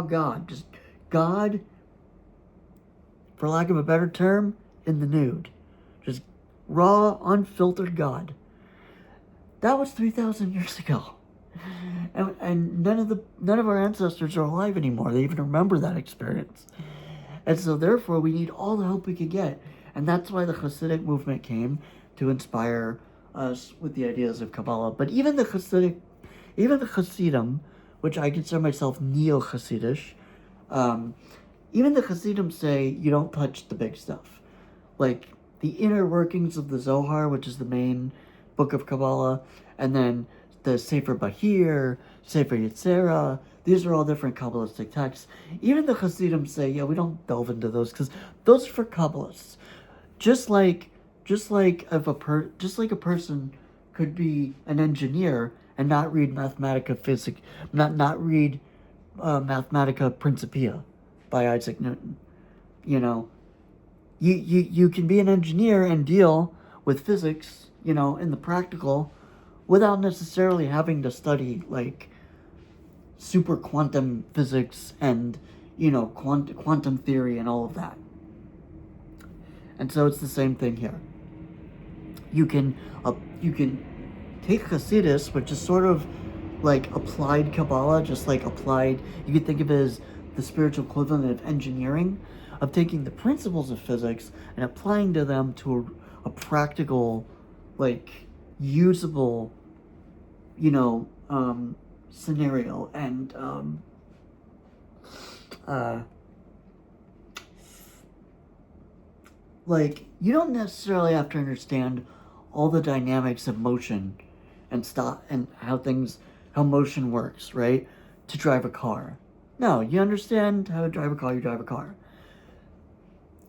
God, just God, for lack of a better term, in the nude, just raw, unfiltered God. That was 3,000 years ago. And none of our ancestors are alive anymore. They even remember that experience. And so therefore we need all the help we can get. And that's why the Hasidic movement came, to inspire us with the ideas of Kabbalah. But even the Hasidim, which I consider myself neo-Hasidish, even the Hasidim say you don't touch the big stuff. Like the inner workings of the Zohar, which is the main book of Kabbalah, and then the Sefer Bahir, Sefer Yetzirah, these are all different Kabbalistic texts. Even the Hasidim say, we don't delve into those because those are for Kabbalists. Just like a person could be an engineer and not read not read Mathematica Principia by Isaac Newton. You know, you can be an engineer and deal with physics, you know, in the practical, without necessarily having to study like super quantum physics and, you know, quantum theory and all of that. And so it's the same thing here. You can take Hasidus, which is sort of like applied Kabbalah, just like applied. You could think of it as the spiritual equivalent of engineering, of taking the principles of physics and applying to them to a practical, like usable, you know, scenario. And like, you don't necessarily have to understand all the dynamics of motion and how motion works, right? To drive a car. No, you understand how to drive a car, you drive a car.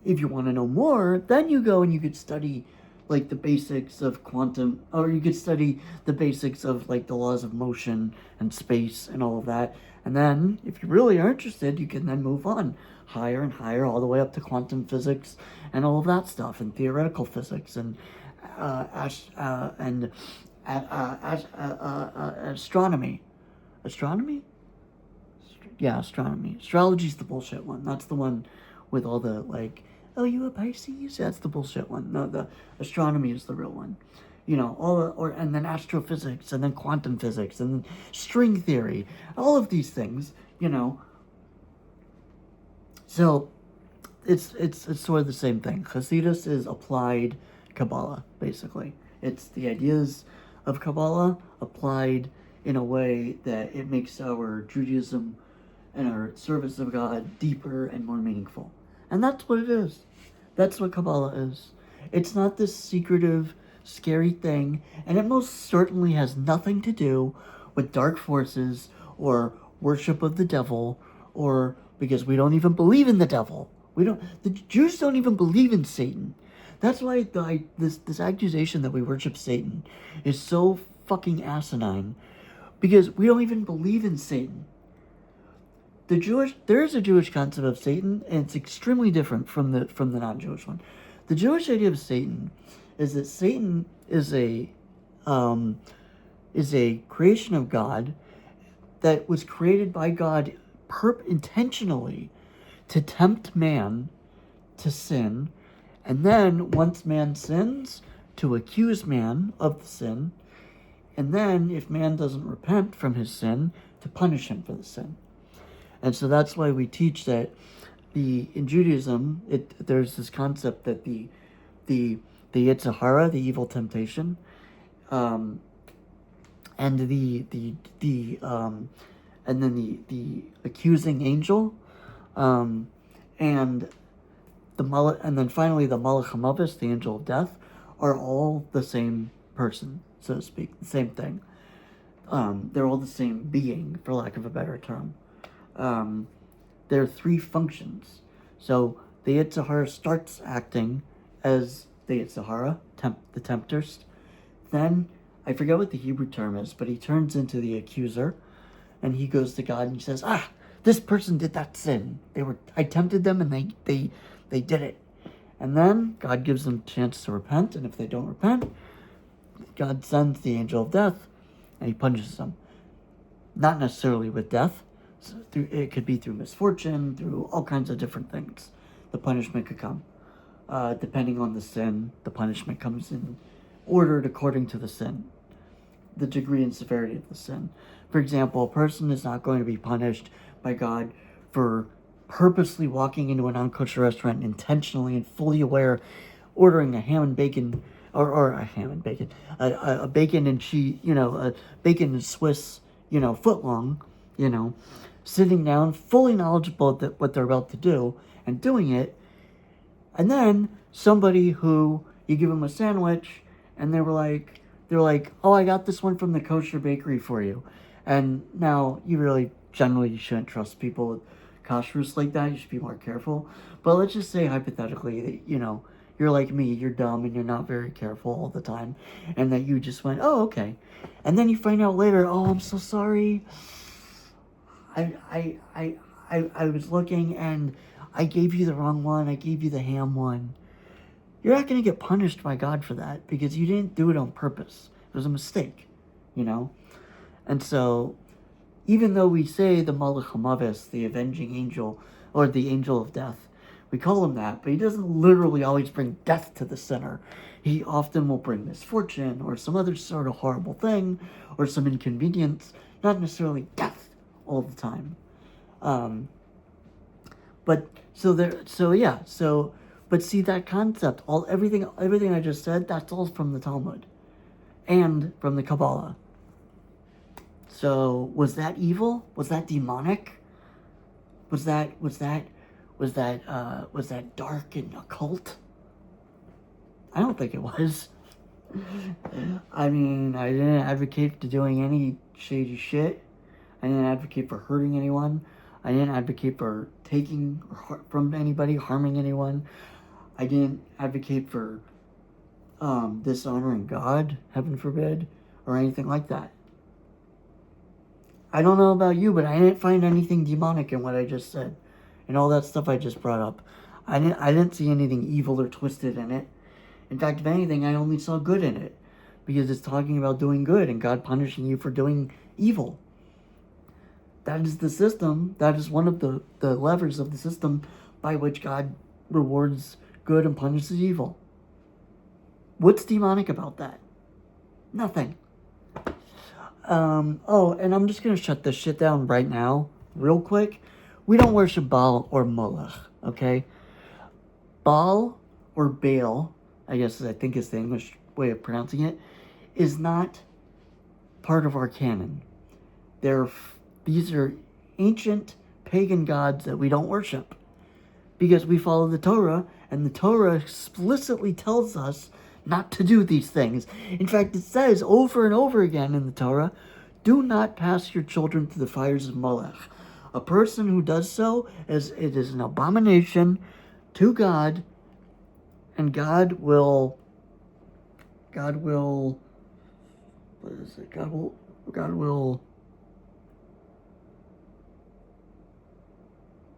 If you want to know more, then you go and you could study like the basics of quantum, or you could study the basics of like the laws of motion and space and all of that. And then, if you really are interested, you can then move on higher and higher, all the way up to quantum physics and all of that stuff, and theoretical physics and astronomy. Astronomy? Yeah, astronomy. Astrology's the bullshit one. That's the one with all the like, oh, you a Pisces? That's the bullshit one. No, the astronomy is the real one. You know, and then astrophysics, and then quantum physics, and then string theory. All of these things, you know. So, it's sort of the same thing. Hasidus is applied Kabbalah, basically. It's the ideas of Kabbalah applied in a way that it makes our Judaism and our service of God deeper and more meaningful. And that's what it is. That's what Kabbalah is. It's not this secretive, scary thing, and it most certainly has nothing to do with dark forces or worship of the devil, or because we don't even believe in the devil. The Jews don't even believe in Satan. That's why this accusation that we worship Satan is so fucking asinine, because we don't even believe in Satan. There is a Jewish concept of Satan, and it's extremely different from the non-Jewish one. The Jewish idea of Satan is that Satan is a creation of God that was created by God intentionally to tempt man to sin, and then once man sins, to accuse man of the sin, and then if man doesn't repent from his sin, to punish him for the sin. And so that's why we teach that in Judaism, there's this concept that the Yetzer Hara, the evil temptation, and the accusing angel, and then finally the Malach HaMavis, the angel of death, are all the same person, so to speak, the same thing. They're all the same being, for lack of a better term. There are three functions. So the Yetzer Hara starts acting as the Yetzer Hara, the tempters. Then, I forget what the Hebrew term is, but he turns into the accuser, and he goes to God and he says, this person did that sin. I tempted them, and they did it. And then God gives them a chance to repent, and if they don't repent, God sends the angel of death, and he punishes them. Not necessarily with death. So it could be through misfortune, through all kinds of different things. The punishment could come. Depending on the sin, the punishment comes in ordered according to the sin, the degree and severity of the sin. For example, a person is not going to be punished by God for purposely walking into a non-kosher restaurant intentionally and fully aware, ordering a ham and bacon, or a ham and bacon, a bacon and cheese, a bacon and Swiss, foot long, sitting down, fully knowledgeable that what they're about to do, and doing it. And then somebody who you give them a sandwich, and they're like, oh, I got this one from the kosher bakery for you. And now you shouldn't trust people with kashrus like that. You should be more careful. But let's just say hypothetically that, you're like me, you're dumb and you're not very careful all the time, and that you just went, oh, okay. And then you find out later, oh, I'm so sorry. I was looking and I gave you the wrong one. I gave you the ham one. You're not going to get punished by God for that because you didn't do it on purpose. It was a mistake, you know? And so, even though we say the Malach HaMavis, the avenging angel, or the angel of death, we call him that, but he doesn't literally always bring death to the sinner. He often will bring misfortune or some other sort of horrible thing or some inconvenience, not necessarily death all the time. But see that concept, everything I just said, that's all from the Talmud and from the Kabbalah. So was that evil? Was that demonic? Was that dark and occult? I don't think it was. I mean, I didn't advocate for doing any shady shit. I didn't advocate for hurting anyone. I didn't advocate for taking from anybody, harming anyone. I didn't advocate for dishonoring God, heaven forbid, or anything like that. I don't know about you, but I didn't find anything demonic in what I just said. And all that stuff I just brought up. I didn't see anything evil or twisted in it. In fact, if anything, I only saw good in it. Because it's talking about doing good and God punishing you for doing evil. That is the system. That is one of the levers of the system by which God rewards good and punishes evil. What's demonic about that? Nothing. And I'm just going to shut this shit down right now, real quick. We don't worship Baal or Molech, okay? Baal or Baal, I think is the English way of pronouncing it, is not part of our canon. These are ancient pagan gods that we don't worship because we follow the Torah, and the Torah explicitly tells us not to do these things. In fact, it says over and over again in the Torah, do not pass your children through the fires of Molech. A person who does so, it is an abomination to God, and God will, what is it? God will,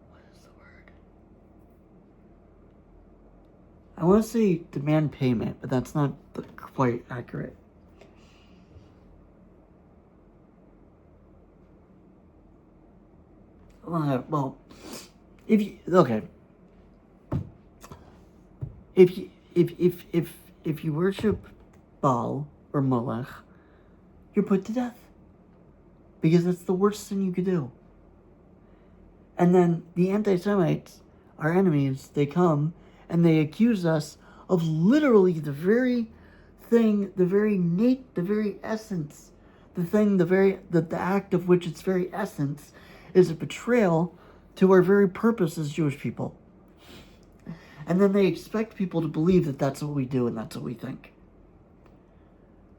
what is the word? I want to say demand payment, but that's not quite accurate. Well, if you worship Baal or Molech, you're put to death because that's the worst thing you could do. And then the anti-Semites, our enemies, they come and they accuse us of literally the very thing, the very essence, the act of which its very essence is a betrayal to our very purpose as Jewish people. And then they expect people to believe that that's what we do and that's what we think.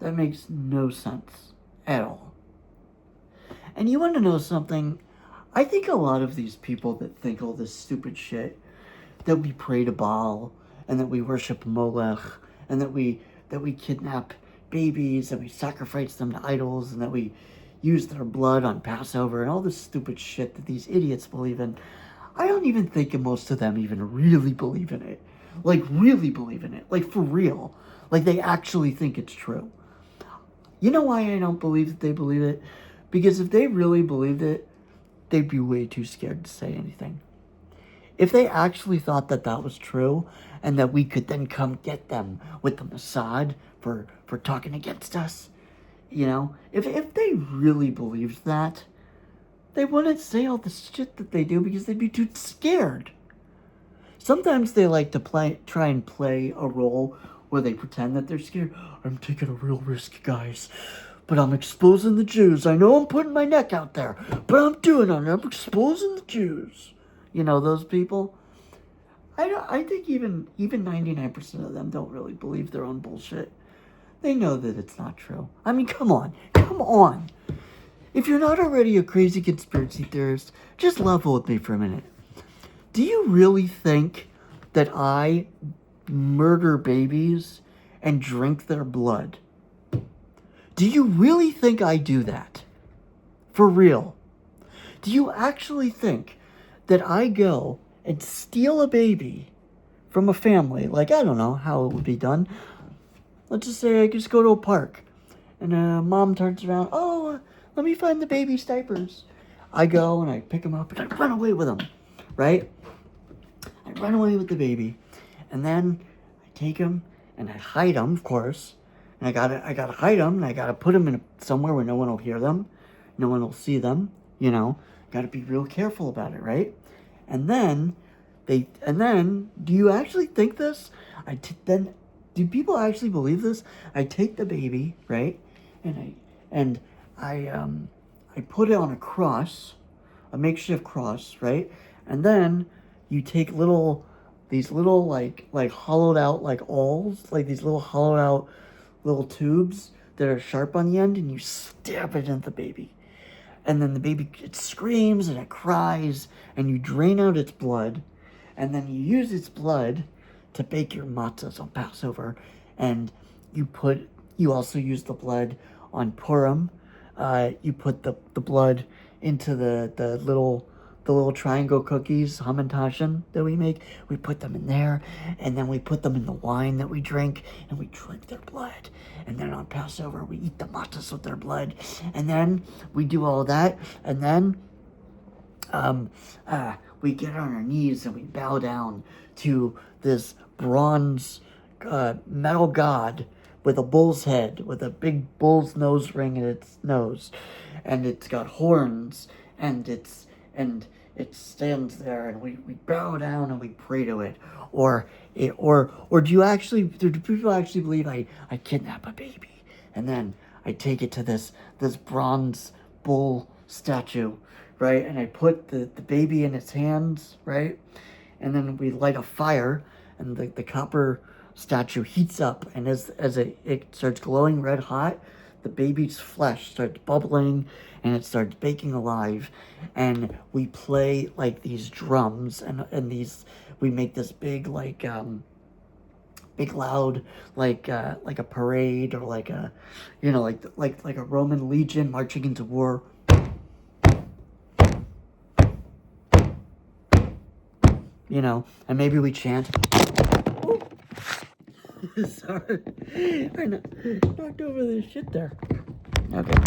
That makes no sense at all. And you want to know something? I think a lot of these people that think all this stupid shit, that we pray to Baal, and that we worship Molech, and that we kidnap babies, and we sacrifice them to idols, and that we use their blood on Passover, and all this stupid shit that these idiots believe in, I don't even think most of them even really believe in it. Like, really believe in it. Like, for real. Like, they actually think it's true. You know why I don't believe that they believe it? Because if they really believed it, they'd be way too scared to say anything. If they actually thought that that was true, and that we could then come get them with the Mossad for talking against us, you know, if they really believed that, they wouldn't say all the shit that they do because they'd be too scared. Sometimes they like to try and play a role where they pretend that they're scared. I'm taking a real risk, guys. But I'm exposing the Jews. I know I'm putting my neck out there, but I'm doing it. I'm exposing the Jews. You know, those people. I think even 99% of them don't really believe their own bullshit. They know that it's not true. I mean, come on. If you're not already a crazy conspiracy theorist, just level with me for a minute. Do you really think that I murder babies and drink their blood? Do you really think I do that? For real? Do you actually think that I go and steal a baby from a family? Like, I don't know how it would be done. Let's just say I just go to a park and mom turns around, oh, let me find the baby's diapers. I go and I pick him up and I run away with him, right? I run away with the baby, and then I take him and I hide him, of course. And I gotta hide him, and I gotta put him in somewhere where no one will hear them, no one will see them. You know, gotta be real careful about it, right? And then do you actually think this? Do people actually believe this? I take the baby, right, and I put it on a cross, a makeshift cross, right, and then you take these little like hollowed out like awls, like these little hollowed out little tubes that are sharp on the end, and you stab it into the baby. And then the baby, it screams and it cries, and you drain out its blood, and then you use its blood to bake your matzahs on Passover, and you also use the blood on Purim. You put the blood into the little triangle cookies, hamantashen, that we make. We put them in there, and then we put them in the wine that we drink, and we drink their blood. And then on Passover, we eat the matzahs with their blood. And then we do all that, and then we get on our knees and we bow down to this bronze metal god with a bull's head, with a big bull's nose ring in its nose, and it's got horns, and it stands there, and we bow down and we pray to it. Or do people actually believe I kidnap a baby, and then I take it to this bronze bull statue, right, and I put the baby in its hands, right, and then we light a fire, and the copper statue heats up, and as it starts glowing red hot, the baby's flesh starts bubbling, and it starts baking alive, and we play like these drums, and these, we make this big like big loud like a parade, or like a, you know, like a Roman legion marching into war. You know, and maybe we chant. Sorry, I knocked over this shit there. Okay.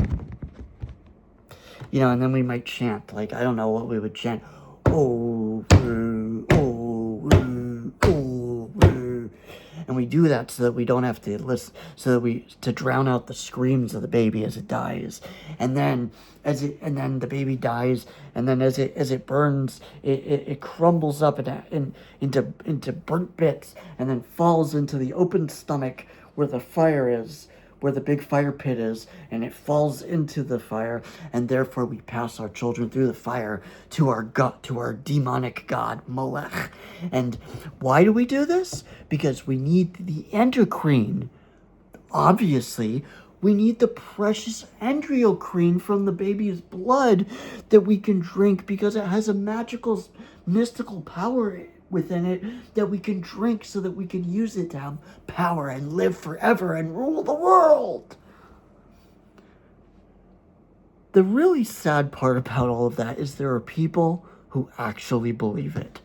You know, and then we might chant, like, I don't know what we would chant. Oh, and we do that so that we don't have to listen, to drown out the screams of the baby as it dies. And then the baby dies, and then as it burns, it crumbles up into burnt bits, and then falls into the open stomach where the fire is, where the big fire pit is, and it falls into the fire, and therefore we pass our children through the fire to our god, to our demonic god Molech. And why do we do this? Because we need the endocrine. Obviously, we need the precious endocrine from the baby's blood that we can drink, because it has a magical, mystical power within it that we can drink, so that we can use it to have power and live forever and rule the world. The really sad part about all of that is there are people who actually believe it.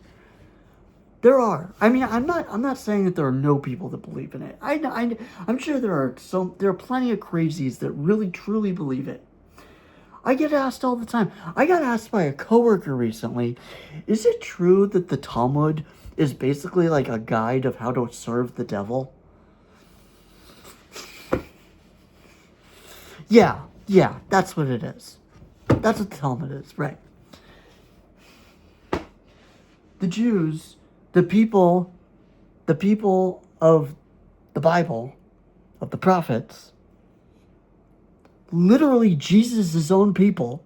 There are. I mean, I'm not saying that there are no people that believe in it. I'm sure there are plenty of crazies that really truly believe it. I get asked all the time. I got asked by a coworker recently, is it true that the Talmud is basically like a guide of how to serve the devil? Yeah, that's what it is. That's what the Talmud is, right? The Jews, the people of the Bible, of the prophets, literally Jesus' own people,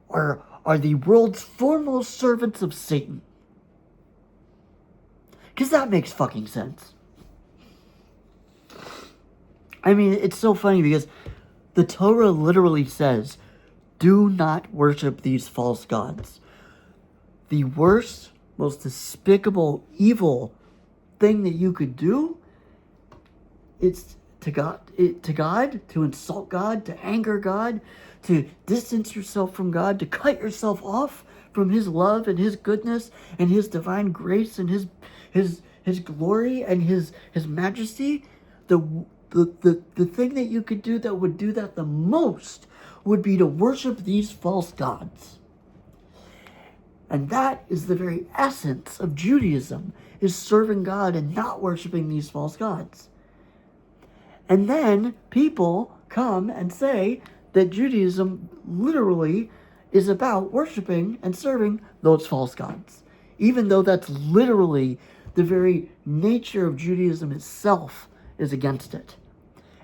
are the world's foremost servants of Satan. Because that makes fucking sense. I mean, it's so funny because the Torah literally says, do not worship these false gods. The worst, most despicable, evil thing that you could do, it's to God, to insult God, to anger God, to distance yourself from God, to cut yourself off from His love and His goodness and His divine grace and His glory and His majesty. The thing that you could do that would do that the most would be to worship these false gods. And that is the very essence of Judaism, is serving God and not worshiping these false gods. And then people come and say that Judaism literally is about worshiping and serving those false gods, even though that's literally the very nature of Judaism itself is against it.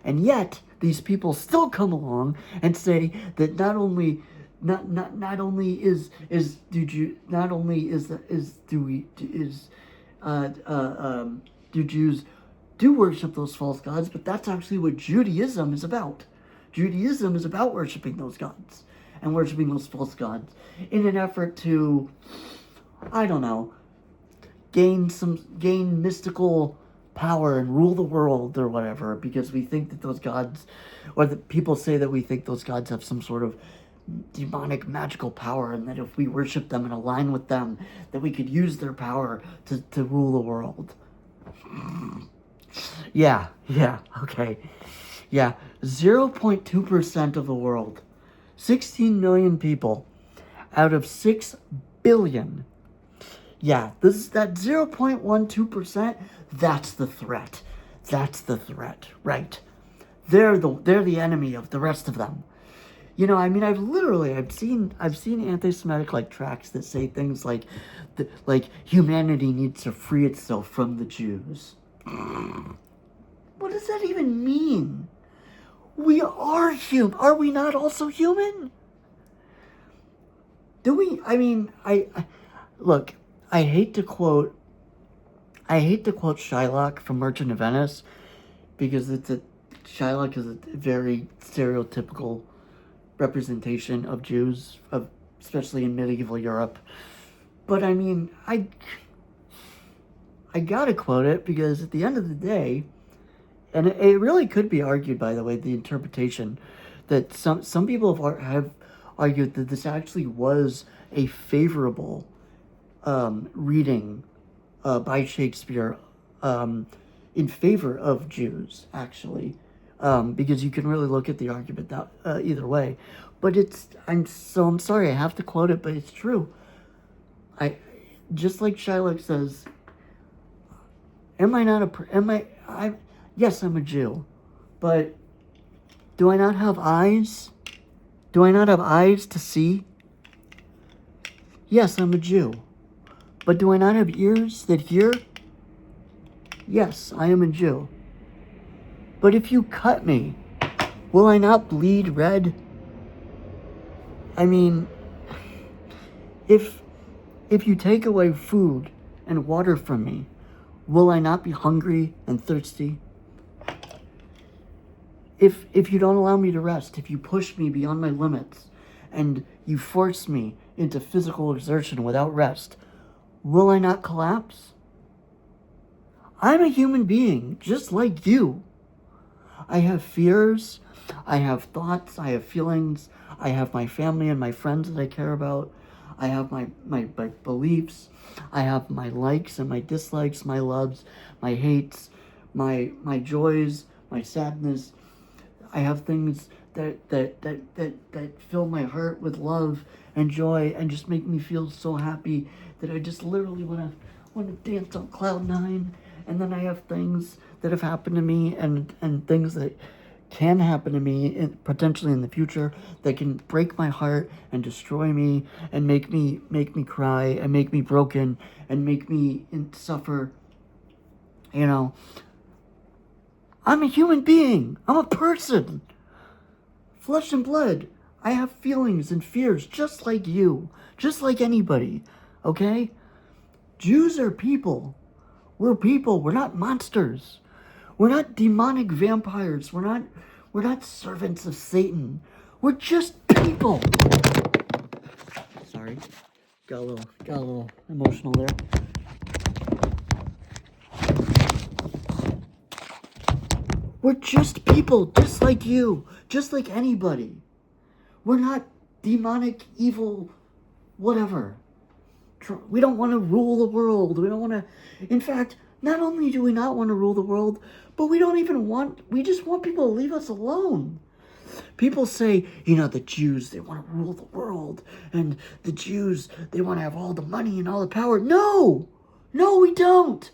And yet these people still come along and say that do Jews do worship those false gods, but that's actually what Judaism is about. Judaism is about worshiping those gods and worshiping those false gods in an effort to, I don't know, gain mystical power and rule the world or whatever, because we think that those gods, or the people say that we think those gods have some sort of demonic magical power, and that if we worship them and align with them, that we could use their power to rule the world. Yeah, okay. Yeah, 0.2% of the world, 16 million people out of 6 billion. Yeah, that 0.12%, that's the threat. That's the threat, right? They're the enemy of the rest of them. You know, I mean, I've seen anti-Semitic tracts that say things like humanity needs to free itself from the Jews. What does that even mean? We are human. Are we not also human? Do we? I mean, look. I hate to quote Shylock from Merchant of Venice, because Shylock is a very stereotypical representation of Jews, especially in medieval Europe. But I mean, I gotta quote it, because at the end of the day, and it really could be argued, by the way, the interpretation that some people have argued that this actually was a favorable reading by Shakespeare in favor of Jews, actually, because you can really look at the argument that either way. But I'm sorry, I have to quote it, but it's true. Just like Shylock says, yes, I'm a Jew, but do I not have eyes? Do I not have eyes to see? Yes, I'm a Jew. But do I not have ears that hear? Yes, I am a Jew. But if you cut me, will I not bleed red? I mean, if you take away food and water from me, will I not be hungry and thirsty? If you don't allow me to rest, if you push me beyond my limits, and you force me into physical exertion without rest, will I not collapse? I'm a human being, just like you. I have fears, I have thoughts, I have feelings, I have my family and my friends that I care about, I have my beliefs, I have my likes and my dislikes, my loves, my hates, my joys, my sadness. I have things that fill my heart with love and joy and just make me feel so happy that I just literally want to dance on cloud nine. And then I have things that have happened to me and things that can happen to me potentially in the future that can break my heart and destroy me and make me cry and make me broken and make me suffer. You know, I'm a human being. I'm a person. Flesh and blood. I have feelings and fears just like you. Just like anybody. Okay? Jews are people. We're people. We're not monsters. We're not demonic vampires. We're not servants of Satan. We're just people. Sorry. Got a little emotional there. We're just people, just like you, just like anybody. We're not demonic, evil, whatever. We don't want to rule the world. We don't want to... In fact, not only do we not want to rule the world, but we just want people to leave us alone. People say, the Jews, they want to rule the world. And the Jews, they want to have all the money and all the power. No, we don't.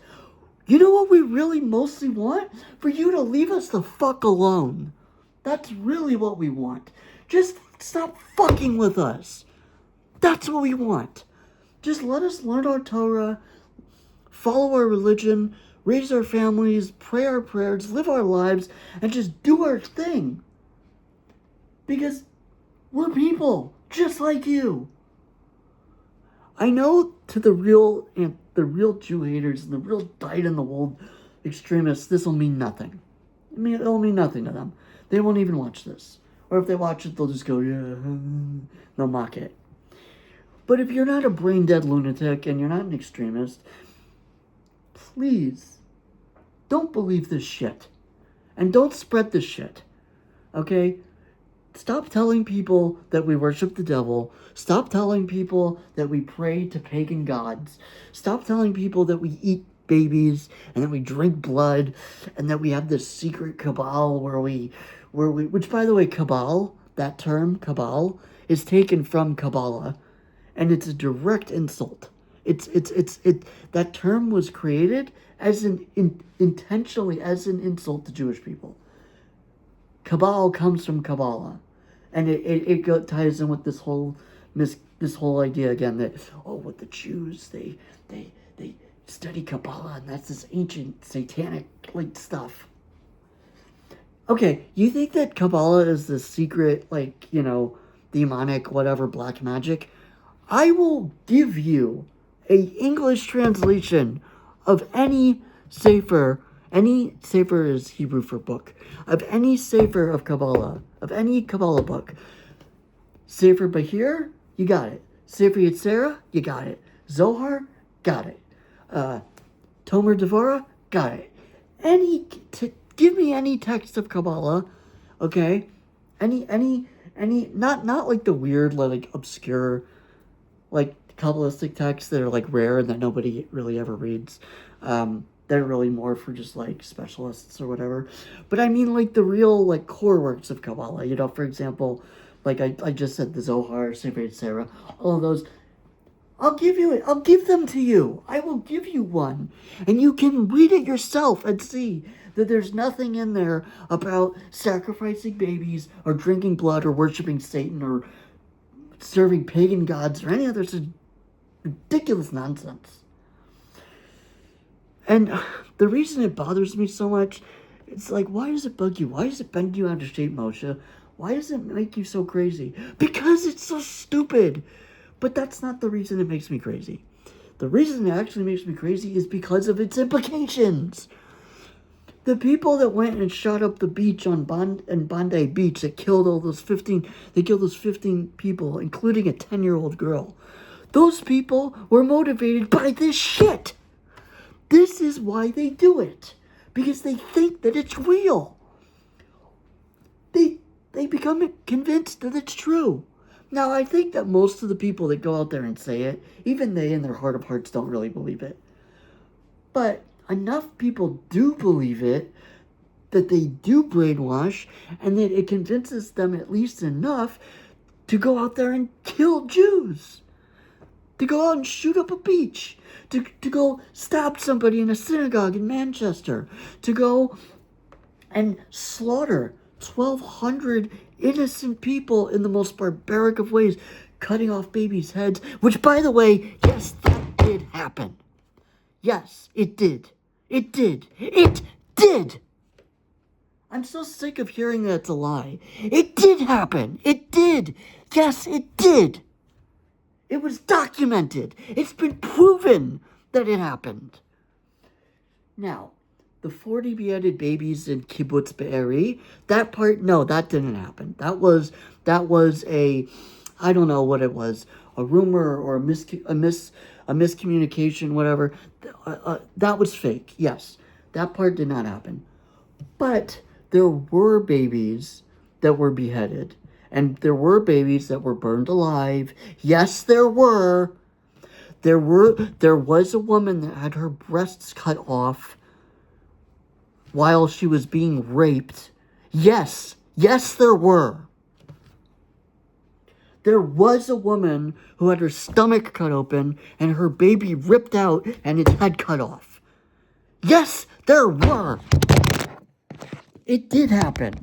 You know what we really mostly want? For you to leave us the fuck alone. That's really what we want. Just stop fucking with us. That's what we want. Just let us learn our Torah, follow our religion, raise our families, pray our prayers, live our lives, and just do our thing. Because we're people, just like you. I know to the real Jew haters and the real dyed-in-the-wool extremists, this will mean nothing. It'll mean nothing to them. They won't even watch this. Or if they watch it, they'll just go, yeah, they'll mock it. But if you're not a brain-dead lunatic and you're not an extremist, please, don't believe this shit. And don't spread this shit. Okay? Stop telling people that we worship the devil. Stop telling people that we pray to pagan gods. Stop telling people that we eat babies and that we drink blood and that we have this secret cabal where we which, by the way, cabal, that term, cabal, is taken from Kabbalah, and it's a direct insult. That term was created as intentionally as an insult to Jewish people. Cabal comes from Kabbalah. And it ties in with this whole idea again that, with the Jews, they study Kabbalah, and that's this ancient satanic stuff. Okay, you think that Kabbalah is the secret, demonic, whatever, black magic? I will give you a English translation of any sefer. Any sefer is Hebrew for book. Of any sefer of Kabbalah, of any Kabbalah book. Sefer Bahir, you got it. Sefer Yetzirah, you got it. Zohar, got it. Tomer Devorah, got it. Give me any text of Kabbalah, okay? Any, not like the weird, obscure, Kabbalistic texts that are, rare and that nobody really ever reads. They're really more for just, specialists or whatever. But I mean, the real, core works of Kabbalah. For example, I just said the Zohar, Sefer Yetzirah, all of those. I'll give them to you. I will give you one. And you can read it yourself and see that there's nothing in there about sacrificing babies or drinking blood or worshiping Satan or serving pagan gods or any other ridiculous nonsense. And the reason it bothers me so much, it's why does it bug you? Why does it bend you out of shape, Moshe? Why does it make you so crazy? Because it's so stupid. But that's not the reason it makes me crazy. The reason it actually makes me crazy is because of its implications. The people that went and shot up the beach on Bondi Beach that killed those 15 people, including a 10-year-old girl. Those people were motivated by this shit. This is why they do it. Because they think that it's real. They become convinced that it's true. Now, I think that most of the people that go out there and say it, even they in their heart of hearts don't really believe it. But enough people do believe it, that they do brainwash, and that it convinces them at least enough to go out there and kill Jews. To go out and shoot up a beach. To go stab somebody in a synagogue in Manchester. To go and slaughter 1,200 innocent people in the most barbaric of ways, cutting off babies' heads, which, by the way, yes, that did happen. Yes, it did. It did. It did! I'm so sick of hearing that it's a lie. It did happen. It did. Yes, it did. It was documented. It's been proven that it happened. Now, the 40 beheaded babies in Kibbutz Be'eri, that part, no, that didn't happen. That was a, I don't know what it was, a rumor or a miscommunication, whatever. That was fake, yes. That part did not happen. But there were babies that were beheaded. And there were babies that were burned alive. Yes, there were. There was a woman that had her breasts cut off while she was being raped. Yes, there were. There was a woman who had her stomach cut open and her baby ripped out and its head cut off. Yes, there were. It did happen.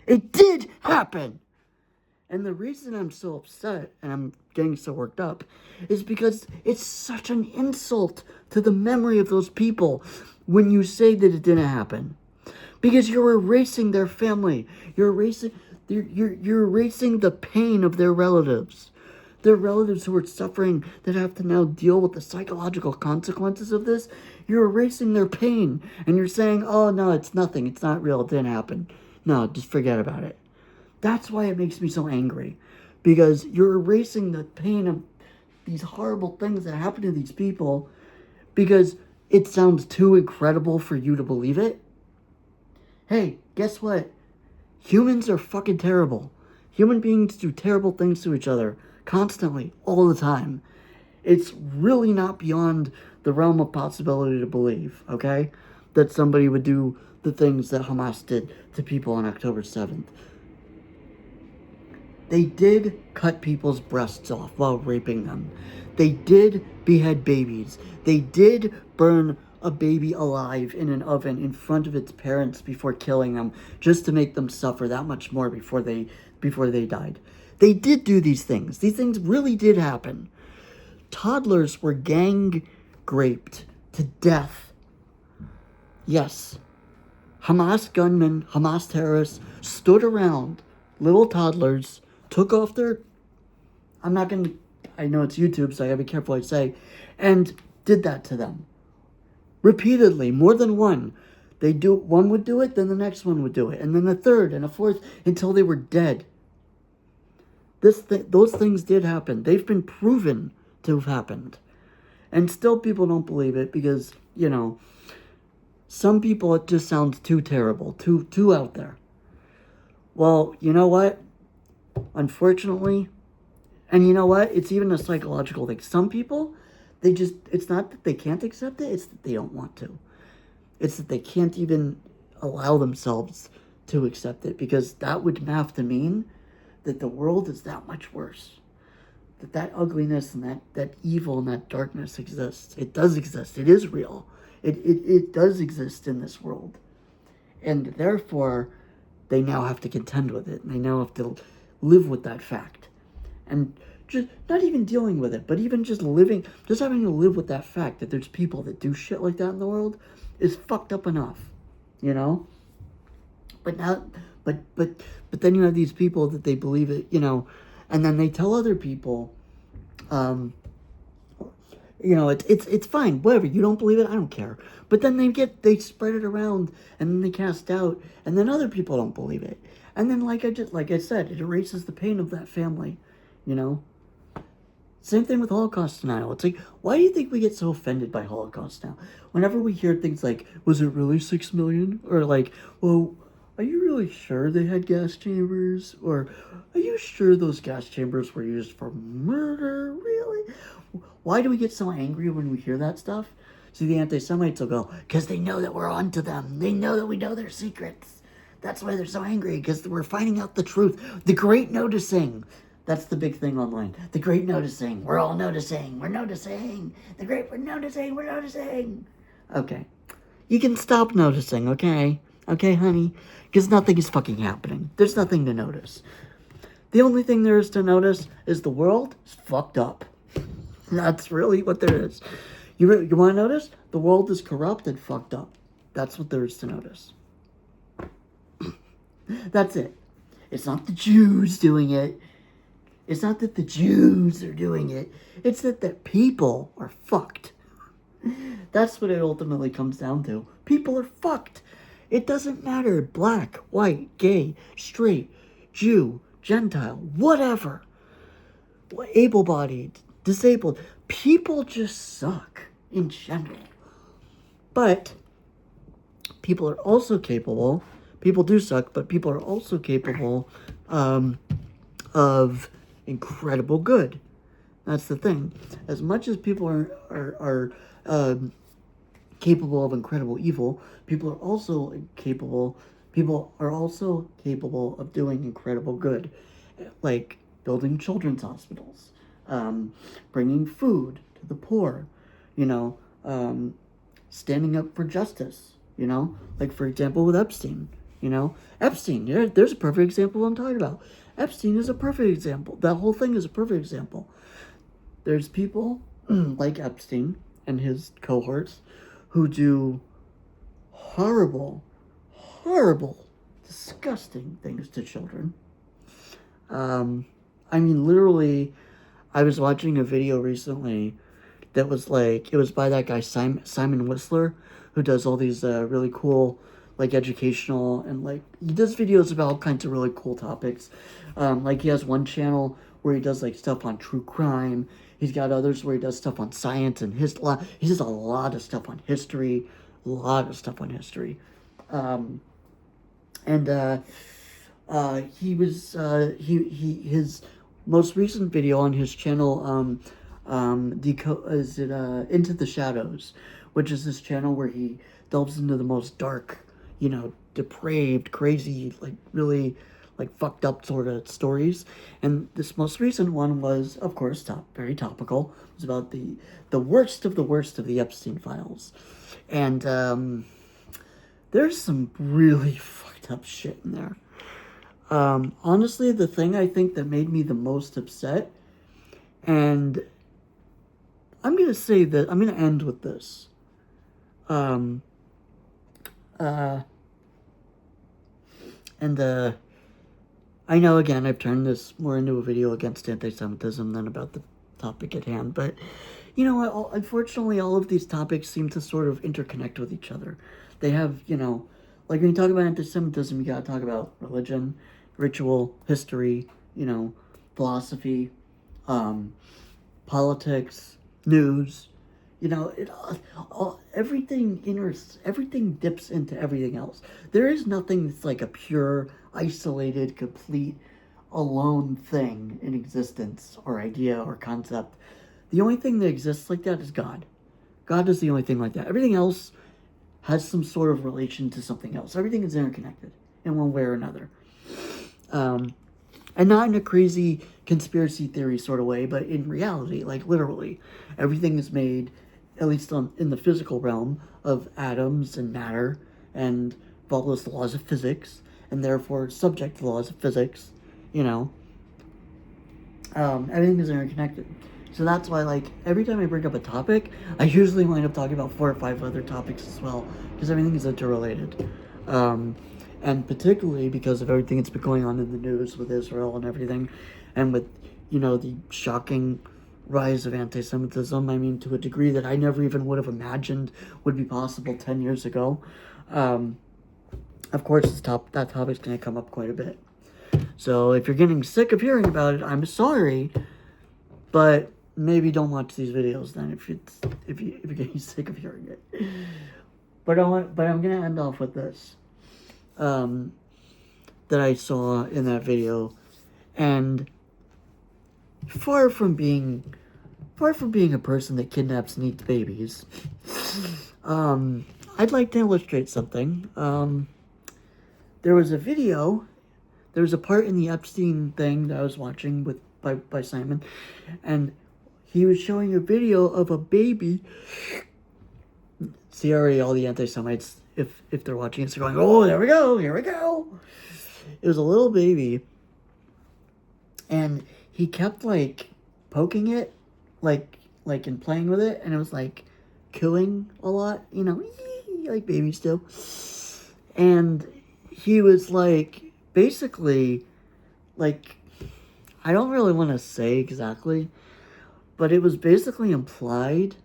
It did happen. And the reason I'm so upset and I'm getting so worked up is because it's such an insult to the memory of those people when you say that it didn't happen. Because you're erasing their family. You're erasing the pain of their relatives. Their relatives who are suffering that have to now deal with the psychological consequences of this. You're erasing their pain. And you're saying, oh no, it's nothing. It's not real. It didn't happen. No, just forget about it. That's why it makes me so angry. Because you're erasing the pain of these horrible things that happen to these people because it sounds too incredible for you to believe it. Hey, guess what? Humans are fucking terrible. Human beings do terrible things to each other constantly, all the time. It's really not beyond the realm of possibility to believe, okay? That somebody would do the things that Hamas did to people on October 7th. They did cut people's breasts off while raping them. They did behead babies. They did burn a baby alive in an oven in front of its parents before killing them, just to make them suffer that much more before they died. They did do these things. These things really did happen. Toddlers were gang raped to death. Yes. Hamas gunmen, Hamas terrorists stood around little toddlers, took off their, I know it's YouTube, so I gotta be careful what I say, and did that to them. Repeatedly, more than one. One would do it, then the next one would do it, and then the third and a fourth, until they were dead. Those things did happen. They've been proven to have happened. And still people don't believe it because, some people it just sounds too terrible, too out there. Well, you know what? Unfortunately, and you know what? It's even a psychological thing. Some people, it's not that they can't accept it, it's that they don't want to. It's that they can't even allow themselves to accept it because that would have to mean that the world is that much worse. That ugliness and that evil and that darkness exists. It does exist. It is real. It does exist in this world. And therefore, they now have to contend with it. And they now have to live with that fact. And just not even dealing with it, but even just having to live with that fact that there's people that do shit like that in the world is fucked up enough, But then you have these people that they believe it, and then they tell other people, it's fine, whatever, you don't believe it, I don't care. But then they spread it around, and then they cast doubt, and then other people don't believe it. And then, like I said, it erases the pain of that family, Same thing with Holocaust denial. It's like, why do you think we get so offended by Holocaust now? Whenever we hear things like, was it really 6 million? Or like, well, are you really sure they had gas chambers? Or are you sure those gas chambers were used for murder? Really? Why do we get so angry when we hear that stuff? See, the anti-Semites will go, because they know that we're onto them. They know that we know their secrets. That's why they're so angry, because we're finding out the truth. The great noticing. That's the big thing online. The great noticing. We're all noticing. We're noticing. We're noticing. Okay. You can stop noticing, okay? Okay, honey? Because nothing is fucking happening. There's nothing to notice. The only thing there is to notice is the world is fucked up. That's really what there is. You want to notice? The world is corrupt and fucked up. That's what there is to notice. That's it. It's not the Jews doing it. It's not that the Jews are doing it. It's that the people are fucked. That's what it ultimately comes down to. People are fucked. It doesn't matter. Black, white, gay, straight, Jew, Gentile, whatever. Able-bodied, disabled. People just suck in general. But people are also capable, people do suck, but people are also capable of incredible good. That's the thing. As much as people are capable of incredible evil, people are also capable of doing incredible good, like building children's hospitals, bringing food to the poor, you know, standing up for justice, you know, like for example with Epstein, you know, Epstein, there's a perfect example of what I'm talking about. Epstein is a perfect example. That whole thing is a perfect example. There's people like Epstein and his cohorts who do horrible, disgusting things to children. I mean, literally, I was watching a video recently that was like, it was by that guy Simon Whistler, who does all these really cool, like, educational, and like, he does videos about all kinds of really cool topics. Like, he has one channel where he does like stuff on true crime. He's got others where he does stuff on science and he does a lot of stuff on history, and his most recent video on his channel Into the Shadows, which is this channel where he delves into the most dark, you know, depraved, crazy, like really like fucked up sort of stories. And this most recent one was, of course, very topical. It was about the worst of the Epstein files. And there's some really fucked up shit in there. Honestly, the thing I think that made me the most upset, and I'm going to say that, I'm going to end with this. I know, again, I've turned this more into a video against anti-Semitism than about the topic at hand, but, you know, unfortunately, all of these topics seem to sort of interconnect with each other. They have, you know, like when you talk about anti-Semitism, you gotta talk about religion, ritual, history, you know, philosophy, politics, news, you know, everything dips into everything else. There is nothing that's like a pure, isolated, complete, alone thing in existence, or idea, or concept. The only thing that exists like that is God. God is the only thing like that. Everything else has some sort of relation to something else. Everything is interconnected in one way or another. And not in a crazy conspiracy theory sort of way, but in reality, like literally. Everything is made, at least in the physical realm, of atoms and matter, and follows the laws of physics, and therefore subject to the laws of physics, you know. Everything is interconnected. So that's why, like, every time I bring up a topic, I usually wind up talking about 4 or 5 other topics as well, because everything is interrelated. And particularly because of everything that's been going on in the news with Israel and everything, and with, you know, the shocking rise of anti-Semitism, I mean, to a degree that I never even would have imagined would be possible 10 years ago. Of course, that topic's going to come up quite a bit. So if you're getting sick of hearing about it, I'm sorry, but maybe don't watch these videos then if you're getting sick of hearing it. But I'm going to end off with this. That I saw in that video, and far from being a person that kidnaps and eats babies, I'd like to illustrate something. There was a part in the Epstein thing that I was watching by Simon, and he was showing a video of a baby. See, already all the anti-Semites, if they're watching this, they're going, oh, here we go. It was a little baby, and he kept, like, poking it, like and playing with it, and it was, like, cooing a lot, you know, like babies do. And he was, like, basically, like, I don't really want to say exactly, but it was basically implied,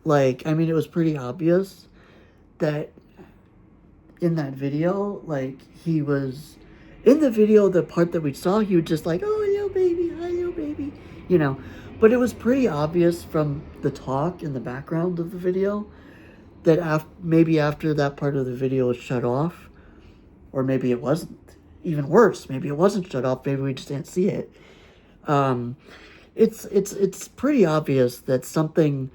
like, I mean, it was pretty obvious that in that video, like, he was, in the video, the part that we saw, he was just like, oh, hello, baby, you know, but it was pretty obvious from the talk in the background of the video that maybe after that part of the video was shut off, Or maybe it wasn't. Even worse, maybe it wasn't shut off. Maybe we just didn't see it. It's pretty obvious that something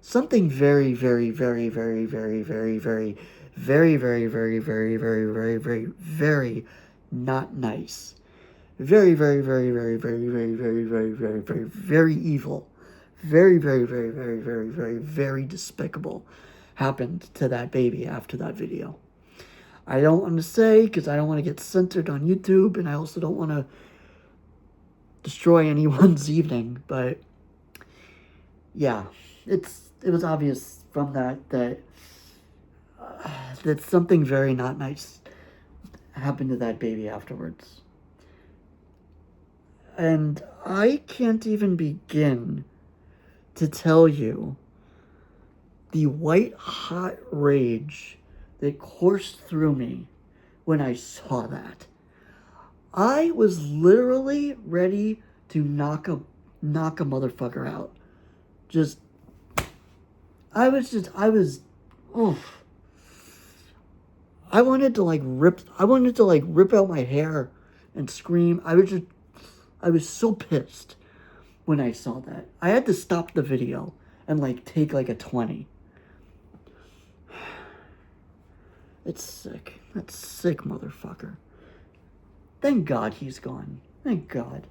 very, very, very, very, very, very, very, very, very, very, very, very, very, very, very not nice. Very, very, very, very, very, very, very, very, very, very, very evil. Very, very, very, very, very, very, very despicable happened to that baby after that video. I don't want to say because I don't want to get censored on YouTube, and I also don't want to destroy anyone's evening, but yeah, it was obvious from that something very not nice happened to that baby afterwards. And I can't even begin to tell you the white hot rage that coursed through me when I saw that. I was literally ready to knock a motherfucker out. Oof. I wanted to rip out my hair and scream. I was so pissed when I saw that. I had to stop the video and take a 20. It's sick. That sick motherfucker. Thank God he's gone. Thank God.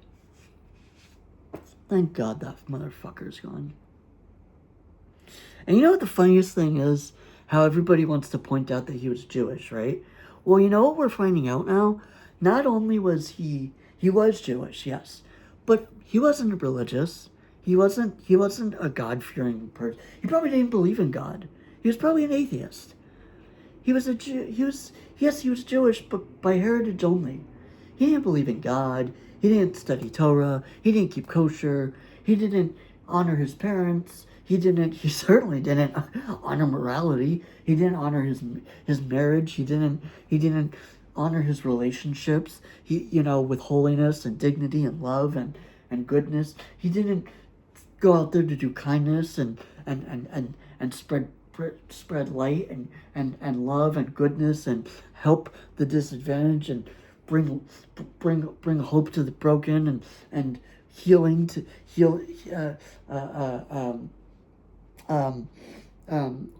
Thank God that motherfucker's gone. And you know what the funniest thing is? How everybody wants to point out that he was Jewish, right? Well, you know what we're finding out now? Not only was he was Jewish, yes, but he wasn't religious. He wasn't a God-fearing person. He probably didn't believe in God. He was probably an atheist. He was a Jew. He was Jewish, but by heritage only. He didn't believe in God. He didn't study Torah. He didn't keep kosher. He didn't honor his parents. He certainly didn't honor morality. He didn't honor his marriage. He didn't honor his relationships. With holiness and dignity and love and goodness. He didn't go out there to do kindness and spread light and love and goodness and help the disadvantaged and bring hope to the broken and healing to heal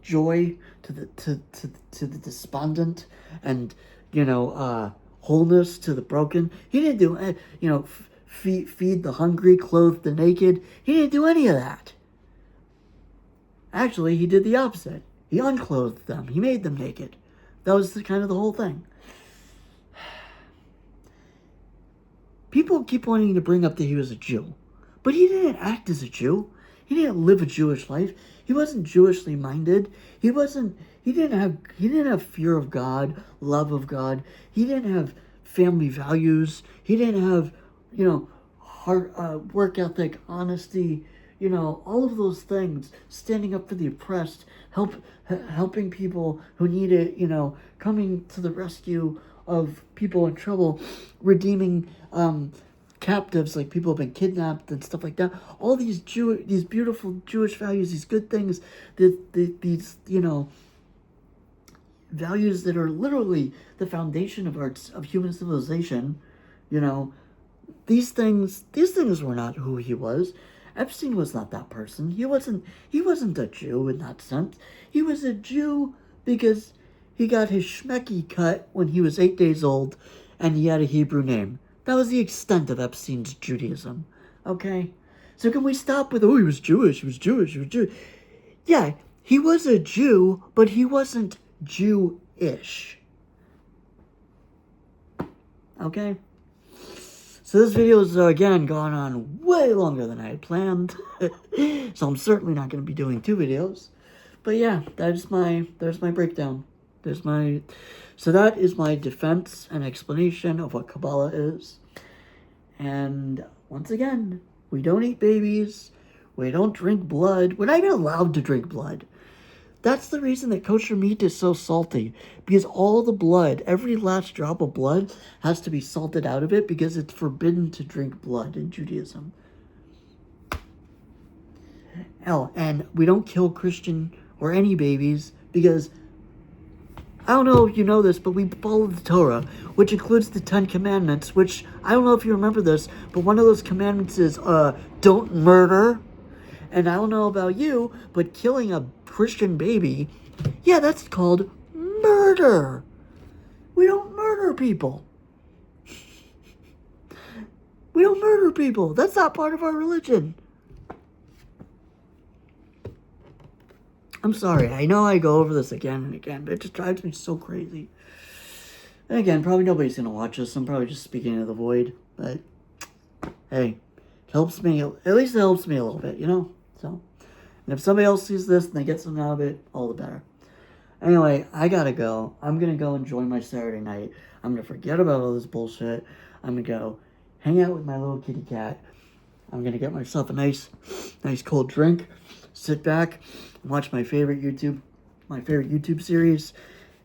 joy to the despondent and wholeness to the broken. He didn't do feed the hungry, clothe the naked. He didn't do any of that. Actually, he did the opposite. He unclothed them. He made them naked. That was kind of the whole thing. People keep wanting to bring up that he was a Jew, but he didn't act as a Jew. He didn't live a Jewish life. He wasn't Jewishly minded. He didn't have fear of God, love of God. He didn't have family values. He didn't have, work ethic, honesty, all of those things, standing up for the oppressed, helping people who need it, coming to the rescue of people in trouble, redeeming captives, like people have been kidnapped and stuff like that. All these beautiful Jewish values, these good things, these values that are literally the foundation of human civilization. These things were not who he was. Epstein was not that person. He wasn't a Jew in that sense. He was a Jew because he got his schmecky cut when he was 8 days old and he had a Hebrew name. That was the extent of Epstein's Judaism. Okay? So can we stop with, he was Jewish. Yeah, he was a Jew, but he wasn't Jewish. Okay? So this video is, again, gone on way longer than I had planned. So I'm certainly not going to be doing 2 videos. But yeah, there's my breakdown. So that is my defense and explanation of what Kabbalah is. And once again, we don't eat babies. We don't drink blood. We're not even allowed to drink blood. That's the reason that kosher meat is so salty. Because all the blood, every last drop of blood, has to be salted out of it because it's forbidden to drink blood in Judaism. And we don't kill Christian or any babies because I don't know if you know this, but we follow the Torah, which includes the 10 Commandments, which, I don't know if you remember this, but one of those commandments is, don't murder. And I don't know about you, but killing a Christian baby, yeah, that's called murder. We don't murder people. We don't murder people. That's not part of our religion. I'm sorry. I know I go over this again and again, but it just drives me so crazy. And again, probably nobody's going to watch this. I'm probably just speaking into the void. But, hey, it helps me. At least it helps me a little bit, you know? So, and if somebody else sees this and they get something out of it, all the better. Anyway, I gotta go. I'm going to go enjoy my Saturday night. I'm going to forget about all this bullshit. I'm going to go hang out with my little kitty cat. I'm going to get myself a nice cold drink, sit back, and watch my favorite YouTube series,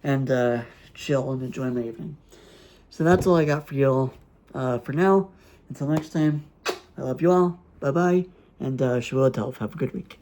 and chill and enjoy my evening. So that's all I got for y'all for now. Until next time, I love you all. Bye-bye, and Shavua Tov. Have a good week.